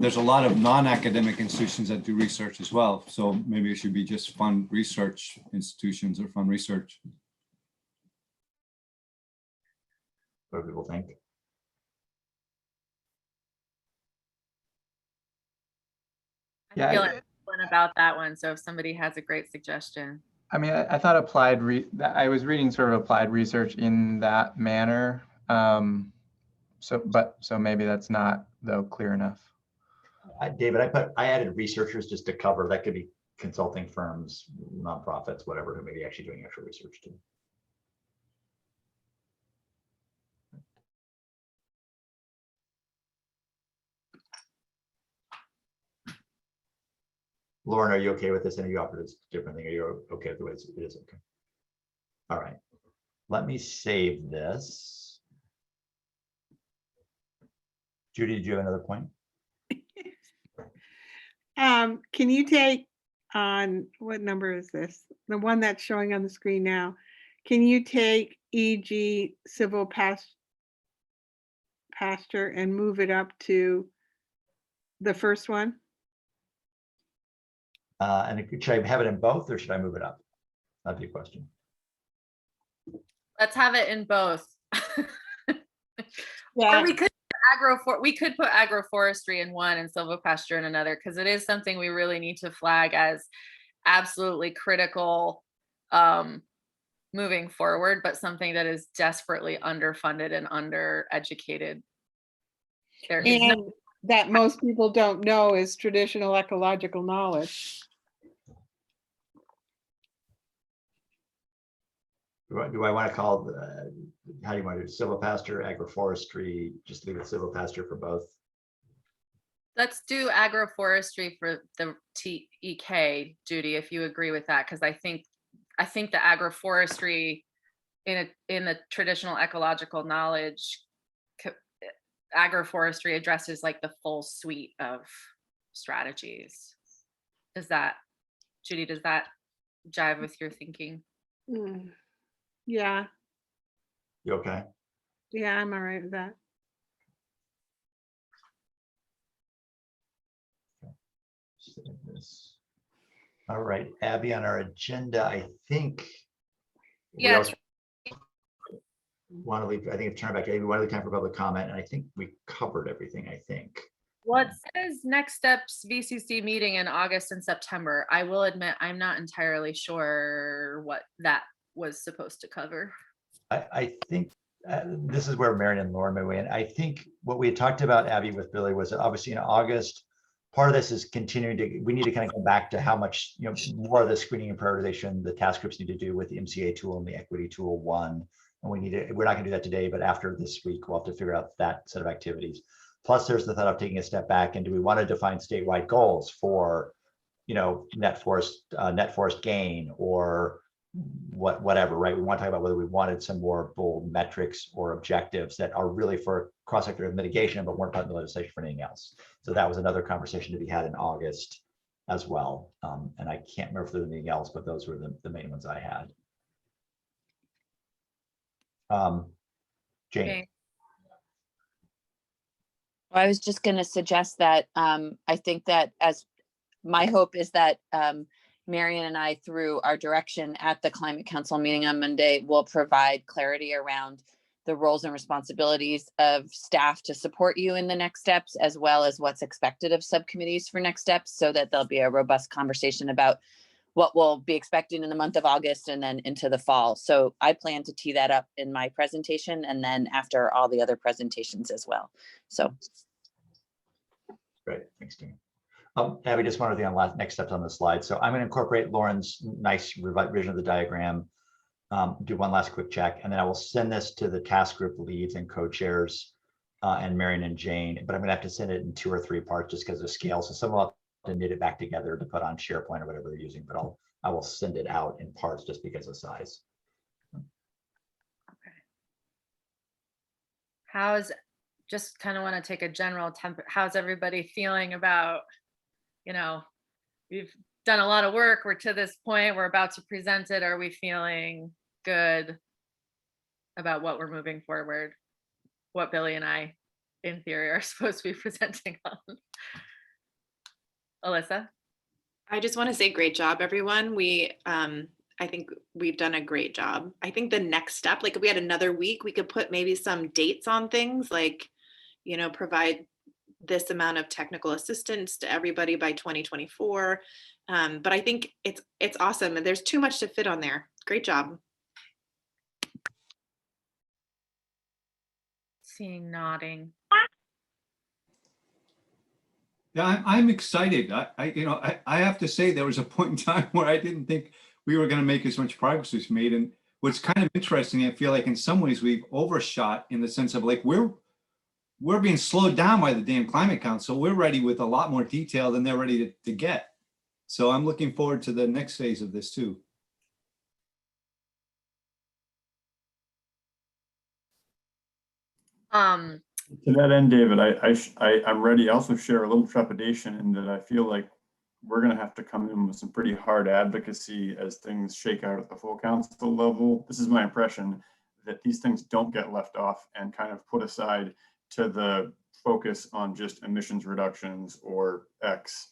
lot of non-academic institutions that do research as well. So maybe it should be just fund research institutions or fund research. What do people think? I feel like one about that one. So if somebody has a great suggestion. I mean, I thought I was reading sort of applied research in that manner. So maybe that's not though clear enough. David, I added researchers just to cover, that could be consulting firms, nonprofits, whatever, who may be actually doing actual research too. Lauren, are you okay with this? And you offered a different thing. Are you okay with the way it is? Okay. All right. Let me save this. Judy, did you have another point? Can you take on, what number is this? The one that's showing on the screen now. Can you take e.g. civil pasture and move it up to the first one? And should I have it in both or should I move it up? That'd be a question. Let's have it in both. Yeah. Or we could we could put agroforestry in one and silvopasture in another, because it is something we really need to flag as absolutely critical moving forward, but something that is desperately underfunded and undereducated. There is no And that most people don't know is traditional ecological knowledge. Do I want to call, how do you want to do silvopasture, agroforestry, just leave it silvopasture for both? Let's do agroforestry for the TEK, Judy, if you agree with that, because I think the agroforestry in the traditional ecological knowledge, agroforestry addresses like the full suite of strategies. Judy, does that jive with your thinking? Yeah, You okay? yeah, I'm all right with that. All right, Abby, on our agenda, I think. Yeah. Want to leave, I think it's turn back to Abby, one of the time for public comment, and I think we covered everything, I think. Well, it says next steps VCC meeting in August and September. I will admit, I'm not entirely sure what that was supposed to cover. I think this is where Marion and Lauren may weigh in. I think what we had talked about, Abby, with Billy, was obviously in August. Part of this is continuing to, we need to kind of come back to how much, more of the screening and prioritization the task groups need to do with the MCA tool and the equity tool one. And we're not gonna do that today, but after this week, we'll have to figure out that set of activities. Plus there's the thought of taking a step back, and do we want to define statewide goals for, net forest gain, or whatever, right? We want to talk about whether we wanted some more bold metrics or objectives that are really for cross-sector mitigation, but weren't part of the legislation for anything else. So that was another conversation to be had in August as well. And I can't remember if there was anything else, but those were the main ones I had. Jane. Okay. Well, I was just going to suggest that I think that as my hope is that Marion and I, through our direction at the Climate Council meeting on Monday, will provide clarity around the roles and responsibilities of staff to support you in the next steps, as well as what's expected of subcommittees for next steps, so that there'll be a robust conversation about what we'll be expecting in the month of August and then into the fall. So I plan to tee that up in my presentation, and then after all the other presentations as well. So. Great, thanks, Dean. Abby, just one other thing on next steps on the slide. So I'm going to incorporate Lauren's nice revision of the diagram, do one last quick check, and then I will send this to the task group leads and co-chairs and Marion and Jane, but I'm going to have to send it in 2 or 3 parts just because of scale. So some will have to knit it back together to put on SharePoint or whatever they're using, but I will send it out in parts just because of size. Okay. Just kind of want to take a general how's everybody feeling about, we've done a lot of work, we're to this point, we're about to present it. Are we feeling good about what we're moving forward? What Billy and I, in theory, are supposed to be presenting on? Alyssa? I just want to say great job, everyone. I think we've done a great job. I think the next step, like if we had another week, we could put maybe some dates on things, like, provide this amount of technical assistance to everybody by 2024. But I think it's awesome. And there's too much to fit on there. Great job. Seeing nodding. Yeah, I'm excited. I have to say there was a point in time where I didn't think we were going to make as much progress as we made. And what's kind of interesting, I feel like in some ways we've overshot in the sense of like we're being slowed down by the damn Climate Council. We're ready with a lot more detail than they're ready to get. So I'm looking forward to the next phase of this too. To that end, David, I'm ready to also share a little trepidation in that I feel like we're going to have to come in with some pretty hard advocacy as things shake out at the full council level. This is my impression, that these things don't get left off and kind of put aside to the focus on just emissions reductions or X.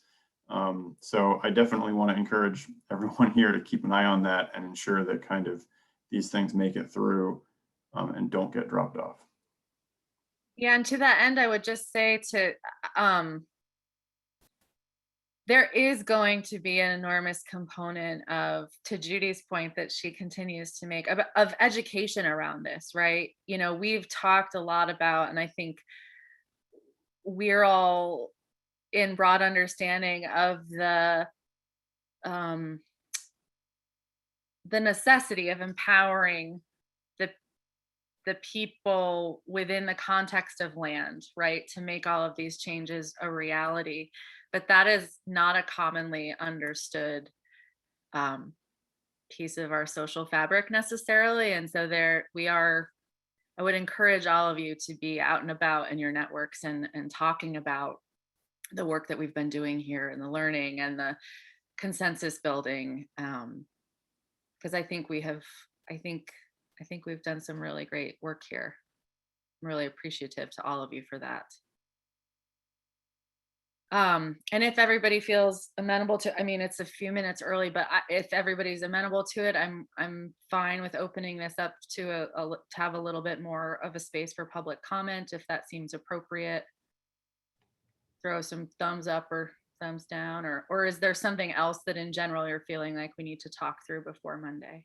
So I definitely want to encourage everyone here to keep an eye on that and ensure that kind of these things make it through and don't get dropped off. Yeah, and to that end, I would just say there is going to be an enormous component of, to Judy's point that she continues to make, of education around this, right? You know, we've talked a lot about, and I think we're all in broad understanding of the necessity of empowering the people within the context of land, right, to make all of these changes a reality. But that is not a commonly understood piece of our social fabric necessarily. And so I would encourage all of you to be out and about in your networks and talking about the work that we've been doing here and the learning and the consensus building. Because I think we've done some really great work here. I'm really appreciative to all of you for that. And if everybody feels amenable to, I mean, it's a few minutes early, but if everybody's amenable to it, I'm fine with opening this up to have a little bit more of a space for public comment, if that seems appropriate. Throw some thumbs up or thumbs down, or is there something else that in general you're feeling like we need to talk through before Monday?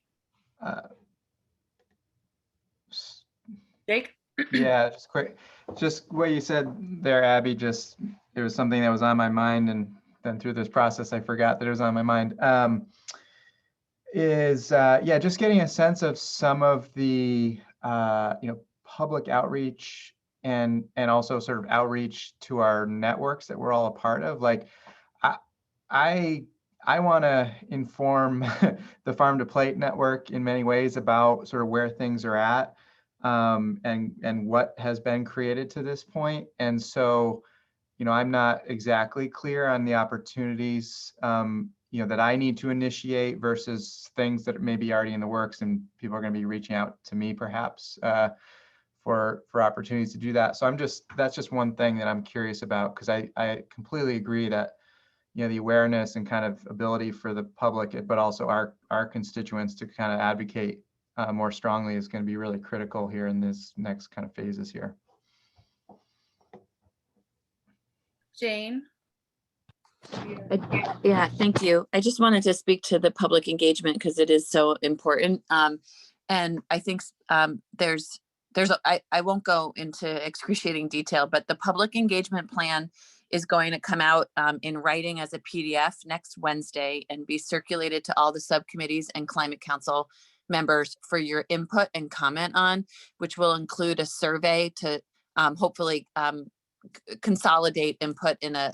Jake? Yeah, just quick, just what you said there, Abby, just, it was something that was on my mind, and then through this process, I forgot that it was on my mind. Yeah, just getting a sense of some of the, public outreach and also sort of outreach to our networks that we're all a part of. Like, I want to inform the Farm to Plate network in many ways about sort of where things are at. And what has been created to this point. And so, I'm not exactly clear on the opportunities, that I need to initiate versus things that may be already in the works, and people are going to be reaching out to me perhaps for opportunities to do that. So that's just one thing that I'm curious about, because I completely agree that, the awareness and kind of ability for the public, but also our constituents to kind of advocate more strongly is going to be really critical here in this next kind of phases here. Jane? Yeah, thank you. I just wanted to speak to the public engagement because it is so important. And I think I won't go into excruciating detail, but the public engagement plan is going to come out in writing as a PDF next Wednesday and be circulated to all the subcommittees and Climate Council members for your input and comment on, which will include a survey to hopefully consolidate input in a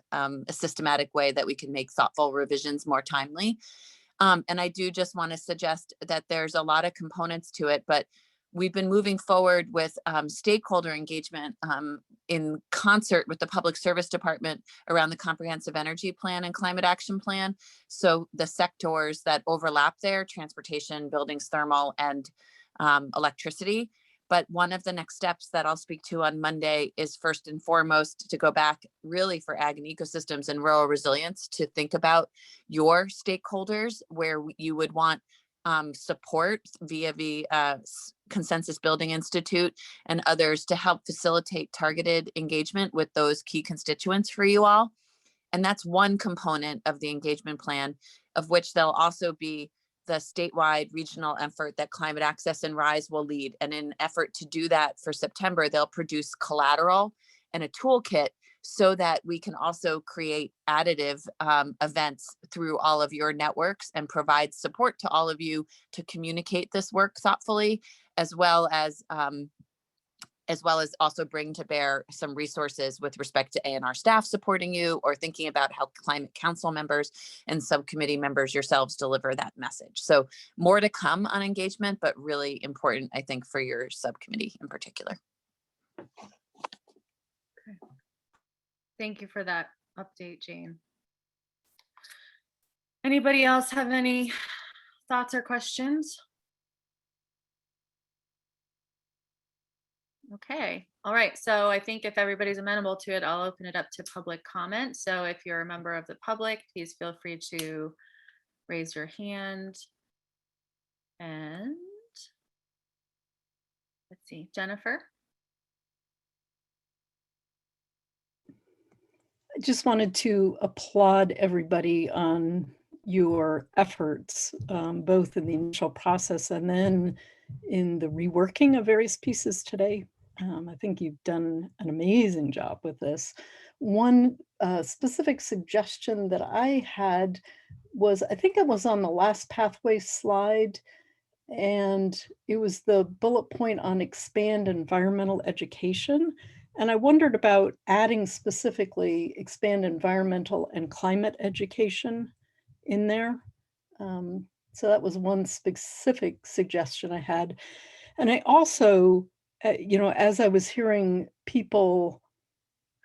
systematic way that we can make thoughtful revisions more timely. And I do just want to suggest that there's a lot of components to it, but we've been moving forward with stakeholder engagement in concert with the Public Service Department around the Comprehensive Energy Plan and Climate Action Plan. So the sectors that overlap there, transportation, buildings, thermal, and electricity. But one of the next steps that I'll speak to on Monday is first and foremost to go back really for ag and ecosystems and rural resilience to think about your stakeholders where you would want support via the Consensus Building Institute and others to help facilitate targeted engagement with those key constituents for you all. And that's one component of the engagement plan, of which there'll also be the statewide regional effort that Climate Access and RISE will lead. And in an effort to do that for September, they'll produce collateral and a toolkit so that we can also create additive events through all of your networks and provide support to all of you to communicate this work thoughtfully, as well as also bring to bear some resources with respect to A&R staff supporting you, or thinking about how Climate Council members and subcommittee members yourselves deliver that message. So more to come on engagement, but really important, I think, for your subcommittee in particular. Thank you for that update, Jane. Anybody else have any thoughts or questions? Okay, all right. So I think if everybody's amenable to it, I'll open it up to public comment. So if you're a member of the public, please feel free to raise your hand. And let's see, Jennifer. just wanted to applaud everybody on your efforts, both in the initial process and then in the reworking of various pieces today. I think you've done an amazing job with this. One specific suggestion that I had was, I think it was on the last pathway slide, and it was the bullet point on expand environmental education. And I wondered about adding specifically expand environmental and climate education in there. So that was one specific suggestion I had. And I also, as I was hearing people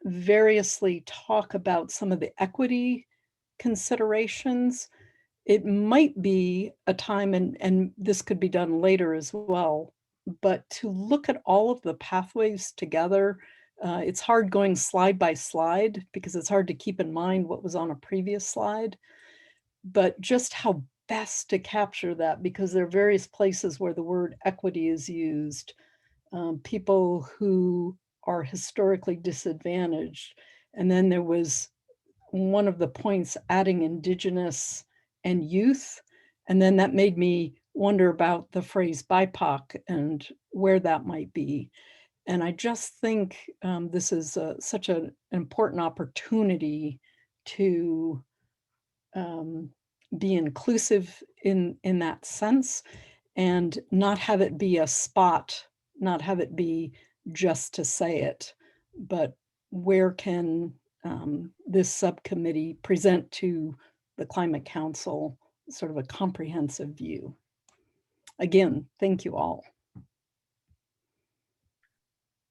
variously talk about some of the equity considerations, it might be a time, and this could be done later as well, but to look at all of the pathways together. It's hard going slide by slide because it's hard to keep in mind what was on a previous slide, but just how best to capture that, because there are various places where the word equity is used. People who are historically disadvantaged. And then there was one of the points adding Indigenous and youth. And then that made me wonder about the phrase BIPOC and where that might be. And I just think this is such an important opportunity to be inclusive in that sense, and not have it be a spot, not have it be just to say it, but where can this subcommittee present to the Climate Council sort of a comprehensive view. Again, thank you all.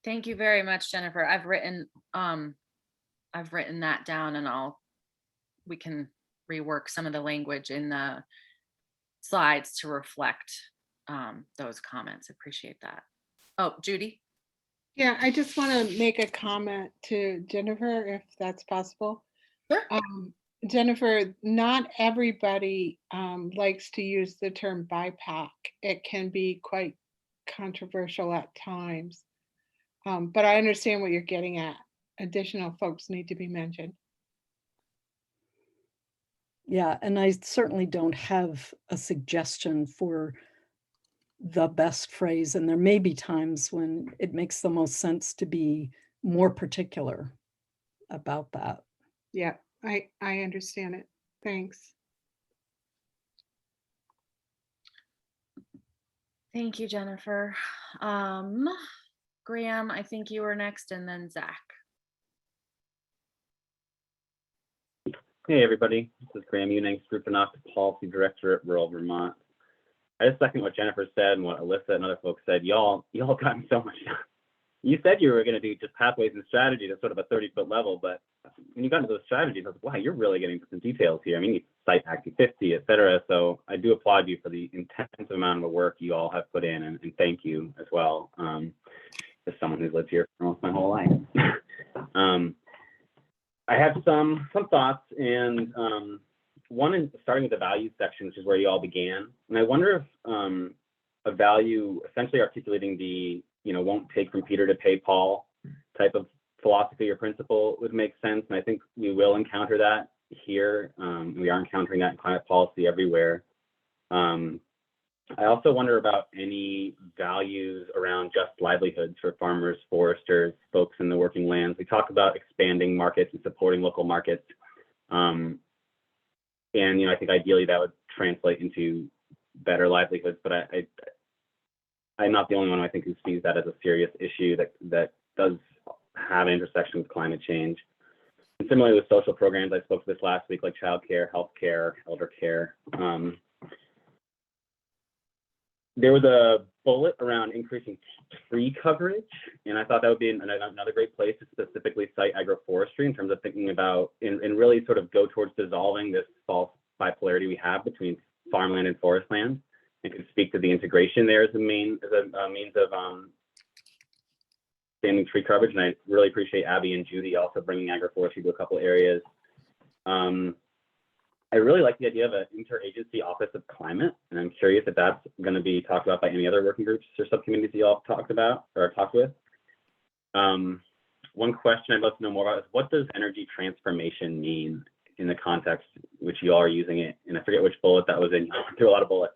Thank you very much, Jennifer. I've written that down, and we can rework some of the language in the slides to reflect those comments. Appreciate that. Oh, Judy. Yeah, I just want to make a comment to Jennifer, if that's possible. Sure. Jennifer, not everybody likes to use the term BIPOC. It can be quite controversial at times, but I understand what you're getting at. Additional folks need to be mentioned. Yeah, and I certainly don't have a suggestion for the best phrase, and there may be times when it makes the most sense to be more particular about that. Yeah, I understand it. Thanks. Thank you, Jennifer. Graham, I think you were next, and then Zach. Hey everybody, this is Graham Unings, Group Policy Director at Rural Vermont. I just second what Jennifer said and what Alyssa and other folks said. Y'all gotten so much done. You said you were going to do just pathways and strategy to sort of a 30-foot level, but when you got into those strategies, I was like, wow, you're really getting some details here. I mean, Site Act 50, et cetera. So I do applaud you for the intensive amount of work you all have put in, and thank you as well. As someone who's lived here for almost my whole life. I have some thoughts, and one in starting with the values section, which is where you all began. And I wonder if a value essentially articulating the, won't take from Peter to pay Paul type of philosophy or principle would make sense. And I think we will encounter that here. We are encountering that in climate policy everywhere. I also wonder about any values around just livelihoods for farmers, foresters, folks in the working lands. We talk about expanding markets and supporting local markets. And, I think ideally that would translate into better livelihoods, but I'm not the only one I think who sees that as a serious issue that does have an intersection with climate change. And similarly with social programs, I spoke to this last week, like childcare, healthcare, elder care. There was a bullet around increasing tree coverage, and I thought that would be another great place to specifically cite agroforestry in terms of thinking about and really sort of go towards dissolving this false bipolarity we have between farmland and forest land, and could speak to the integration there as a means of expanding tree coverage. And I really appreciate Abby and Judy also bringing agroforestry to a couple areas. I really like the idea of an interagency office of climate, and I'm curious if that's going to be talked about by any other working groups or subcommittees you all talked about or talked with. one question I'd love to know more about is what does energy transformation mean in the context which you all are using it? And I forget which bullet that was in. You went through a lot of bullets.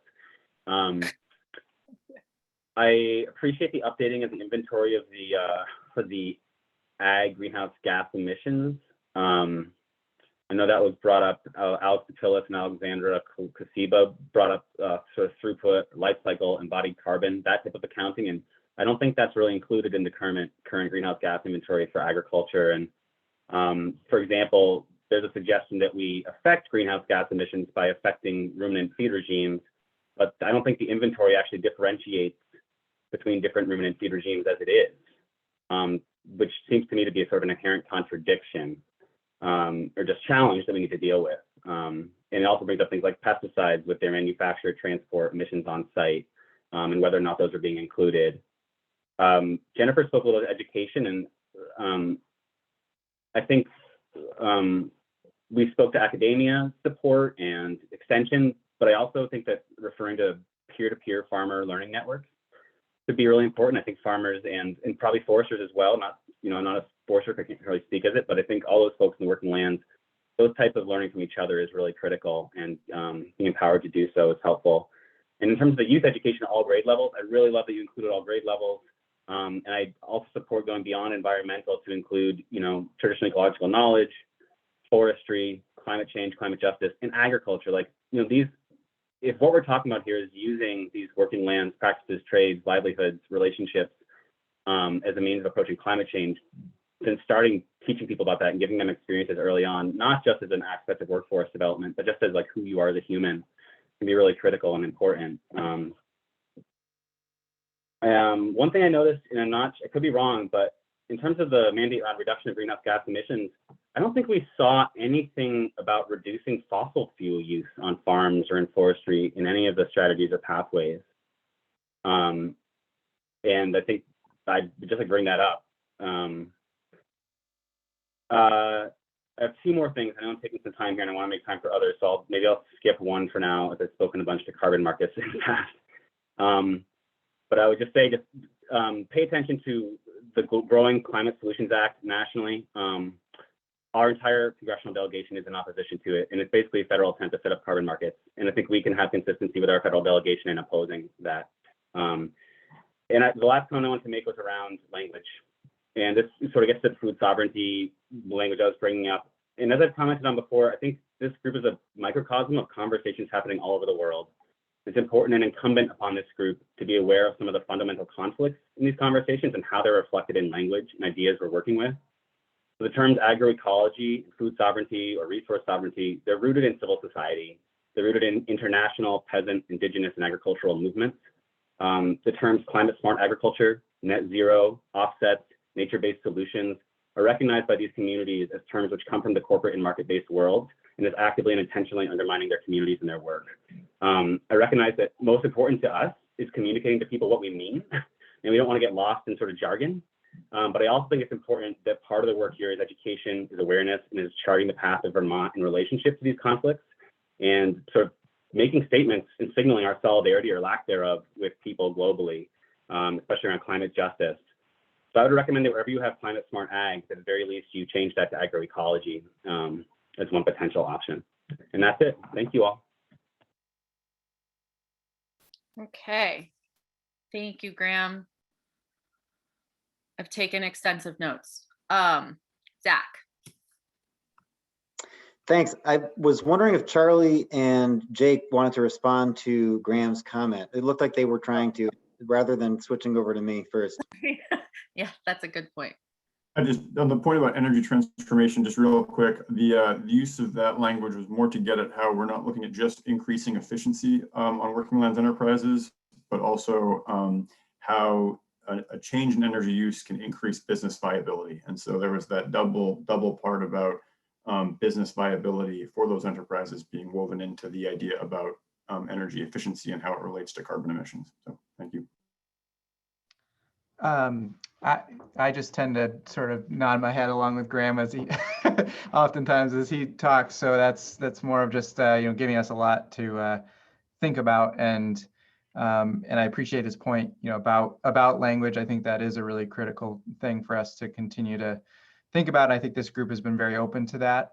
I appreciate the updating of the inventory of the for the ag greenhouse gas emissions. I know that was brought up. Alex Patillis and Alexandra Kasiba brought up sort of throughput, life cycle, embodied carbon, that type of accounting, and I don't think that's really included in the current greenhouse gas inventory for agriculture. And for example, there's a suggestion that we affect greenhouse gas emissions by affecting ruminant feed regimes, but I don't think the inventory actually differentiates between different ruminant feed regimes as it is, which seems to me to be a sort of an inherent contradiction or just challenge that we need to deal with. And it also brings up things like pesticides with their manufacture, transport, emissions on site, and whether or not those are being included. Jennifer spoke a little about education, and I think we spoke to academia support and extension, but I also think that referring to peer-to-peer farmer learning networks could be really important. I think farmers and probably foresters as well, not, you know, I'm not a forester, I can't really speak as it, but I think all those folks in the working lands, those types of learning from each other is really critical, and being empowered to do so is helpful. And in terms of the youth education at all grade levels, I really love that you included all grade levels. And I also support going beyond environmental to include, you know, traditional ecological knowledge, forestry, climate change, climate justice, and agriculture. Like, you know, these, if what we're talking about here is using these working lands, practices, trades, livelihoods, relationships as a means of approaching climate change, then starting teaching people about that and giving them experiences early on, not just as an aspect of workforce development, but just as like who you are as a human, can be really critical and important. One thing I noticed, and I could be wrong, but in terms of the mandate on reduction of greenhouse gas emissions, I don't think we saw anything about reducing fossil fuel use on farms or in forestry in any of the strategies or pathways. And I think I'd just like bring that up. I have two more things. I know I'm taking some time here and I want to make time for others, so maybe I'll skip one for now, as I've spoken a bunch to carbon markets in the past. But I would just say, pay attention to the growing Climate Solutions Act nationally. Our entire congressional delegation is in opposition to it, and it's basically a federal attempt to set up carbon markets. And I think we can have consistency with our federal delegation in opposing that. The last comment I wanted to make was around language. And this sort of gets to the food sovereignty language I was bringing up. And as I've commented on before, I think this group is a microcosm of conversations happening all over the world. It's important and incumbent upon this group to be aware of some of the fundamental conflicts in these conversations and how they're reflected in language and ideas we're working with. So the terms agroecology, food sovereignty, or resource sovereignty, they're rooted in civil society. They're rooted in international, peasant, indigenous, and agricultural movements. The terms climate smart agriculture, net zero, offsets, nature-based solutions are recognized by these communities as terms which come from the corporate and market-based world, and is actively and intentionally undermining their communities and their work. I recognize that most important to us is communicating to people what we mean, and we don't want to get lost in sort of jargon. But I also think it's important that part of the work here is education, is awareness, and is charting the path of Vermont in relationship to these conflicts, and sort of making statements and signaling our solidarity or lack thereof with people globally, especially around climate justice. So I would recommend that wherever you have climate smart ag, at the very least, you change that to agroecology as one potential option. And that's it. Thank you all. Okay. Thank you, Graham. I've taken extensive notes. Zach. Thanks. I was wondering if Charlie and Jake wanted to respond to Graham's comment. It looked like they were trying to, rather than switching over to me first. Yeah, that's a good point. I just, on the point about energy transformation, just real quick, the use of that language was more to get at how we're not looking at just increasing efficiency on working lands enterprises, but also how a change in energy use can increase business viability. And so there was that double part about business viability for those enterprises being woven into the idea about energy efficiency and how it relates to carbon emissions. So thank you. I just tend to sort of nod my head along with Graham as he oftentimes as he talks. So that's more of just you know, giving us a lot to think about. And And I appreciate his point, about language. I think that is a really critical thing for us to continue to think about. I think this group has been very open to that.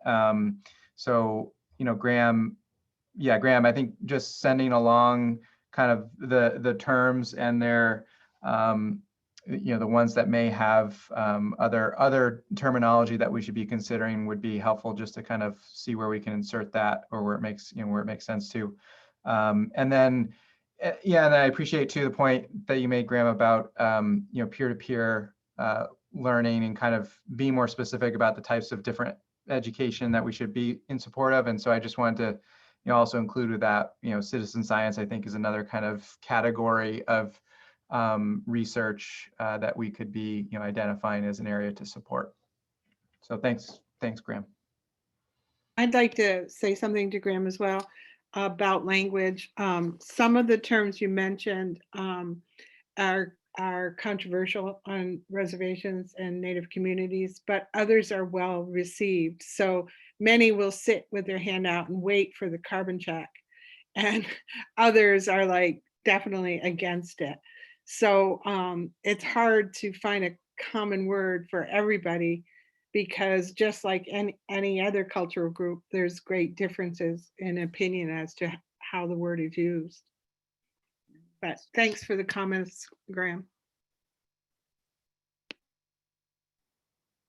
So, Graham, Graham, I think just sending along kind of the terms and their, the ones that may have other terminology that we should be considering would be helpful, just to kind of see where we can insert that, or where it makes sense to. And then, and I appreciate too the point that you made, Graham, about peer-to-peer learning, and kind of being more specific about the types of different education that we should be in support of. And so I just wanted to also include with that, citizen science, I think, is another kind of category of research that we could be identifying as an area to support. So thanks, Graham. I'd like to say something to Graham as well about language. Some of the terms you mentioned are controversial on reservations and Native communities, but others are well received. So many will sit with their hand out and wait for the carbon check, and others are like definitely against it. So it's hard to find a common word for everybody, because just like any other cultural group, there's great differences in opinion as to how the word is used. But thanks for the comments, Graham.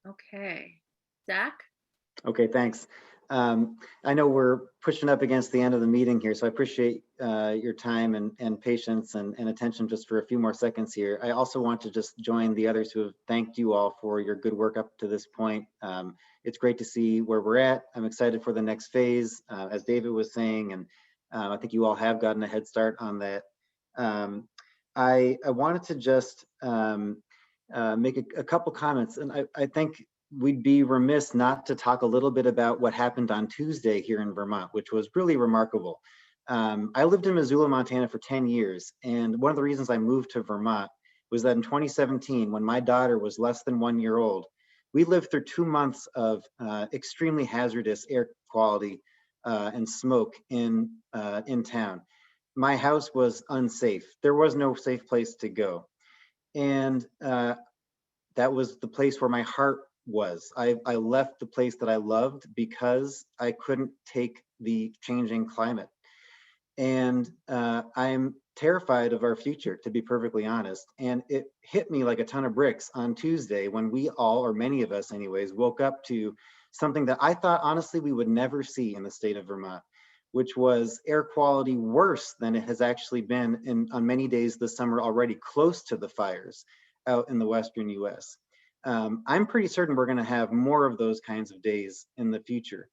Okay, Zach? Okay, thanks. I know we're pushing up against the end of the meeting here, so I appreciate your time and patience and attention just for a few more seconds here. I also want to just join the others who have thanked you all for your good work up to this point. It's great to see where we're at. I'm excited for the next phase, as David was saying, and I think you all have gotten a head start on that. I wanted to just make a couple comments, and I think we'd be remiss not to talk a little bit about what happened on Tuesday here in Vermont, which was really remarkable. I lived in Missoula, Montana for 10 years. And one of the reasons I moved to Vermont was that in 2017, when my daughter was less than 1 year old, we lived through 2 months of extremely hazardous air quality and smoke in town. My house was unsafe. There was no safe place to go. And that was the place where my heart was. I left the place that I loved because I couldn't take the changing climate. And I'm terrified of our future, to be perfectly honest. And it hit me like a ton of bricks on Tuesday when we all, or many of us anyways, woke up to something that I thought honestly we would never see in the state of Vermont, which was air quality worse than it has actually been on many days this summer already, close to the fires out in the Western US. I'm pretty certain we're going to have more of those kinds of days in the future.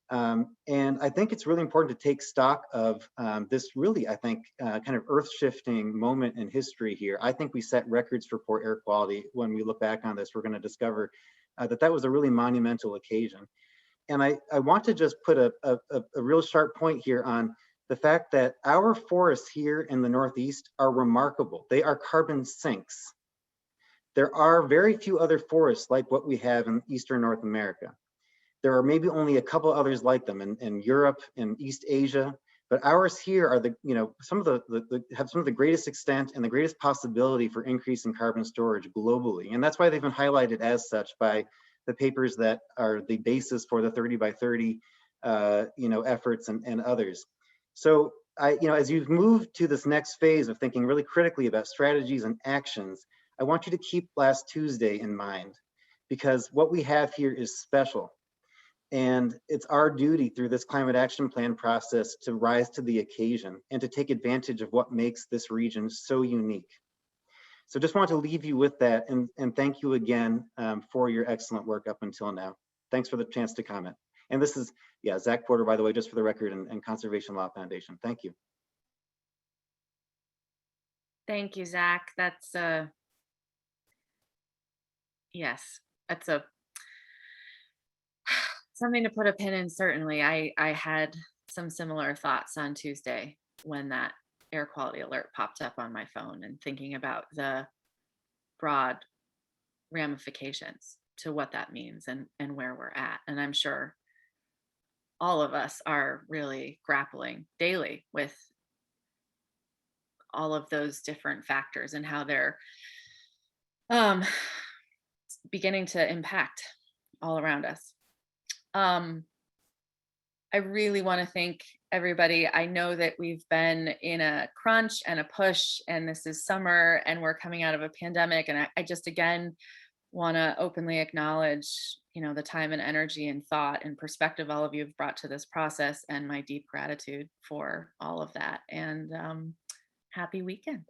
And I think it's really important to take stock of this really, I think, kind of earth-shifting moment in history here. I think we set records for poor air quality. When we look back on this, we're going to discover that was a really monumental occasion. And I want to just put a real sharp point here on the fact that our forests here in the Northeast are remarkable. They are carbon sinks. There are very few other forests like what we have in Eastern North America. There are maybe only a couple others like them in Europe, in East Asia, but ours here are some of the greatest extent and the greatest possibility for increasing carbon storage globally. And that's why they've been highlighted as such by the papers that are the basis for the 30 by 30 efforts and others. So as you've moved to this next phase of thinking really critically about strategies and actions, I want you to keep last Tuesday in mind, because what we have here is special. And it's our duty through this climate action plan process to rise to the occasion and to take advantage of what makes this region so unique. So just want to leave you with that, and thank you again for your excellent work up until now. Thanks for the chance to comment. And this is, Zach Porter, by the way, just for the record, and Conservation Law Foundation. Thank you. Thank you, Zach. That's yes, that's something to put a pin in. Certainly, I had some similar thoughts on Tuesday when that air quality alert popped up on my phone, and thinking about the broad ramifications to what that means and where we're at. And I'm sure all of us are really grappling daily with all of those different factors and how they're beginning to impact all around us. I really want to thank everybody. I know that we've been in a crunch and a push, and this is summer and we're coming out of a pandemic. And I just, again, want to openly acknowledge, the time and energy and thought and perspective all of you have brought to this process, and my deep gratitude for all of that. And happy weekend.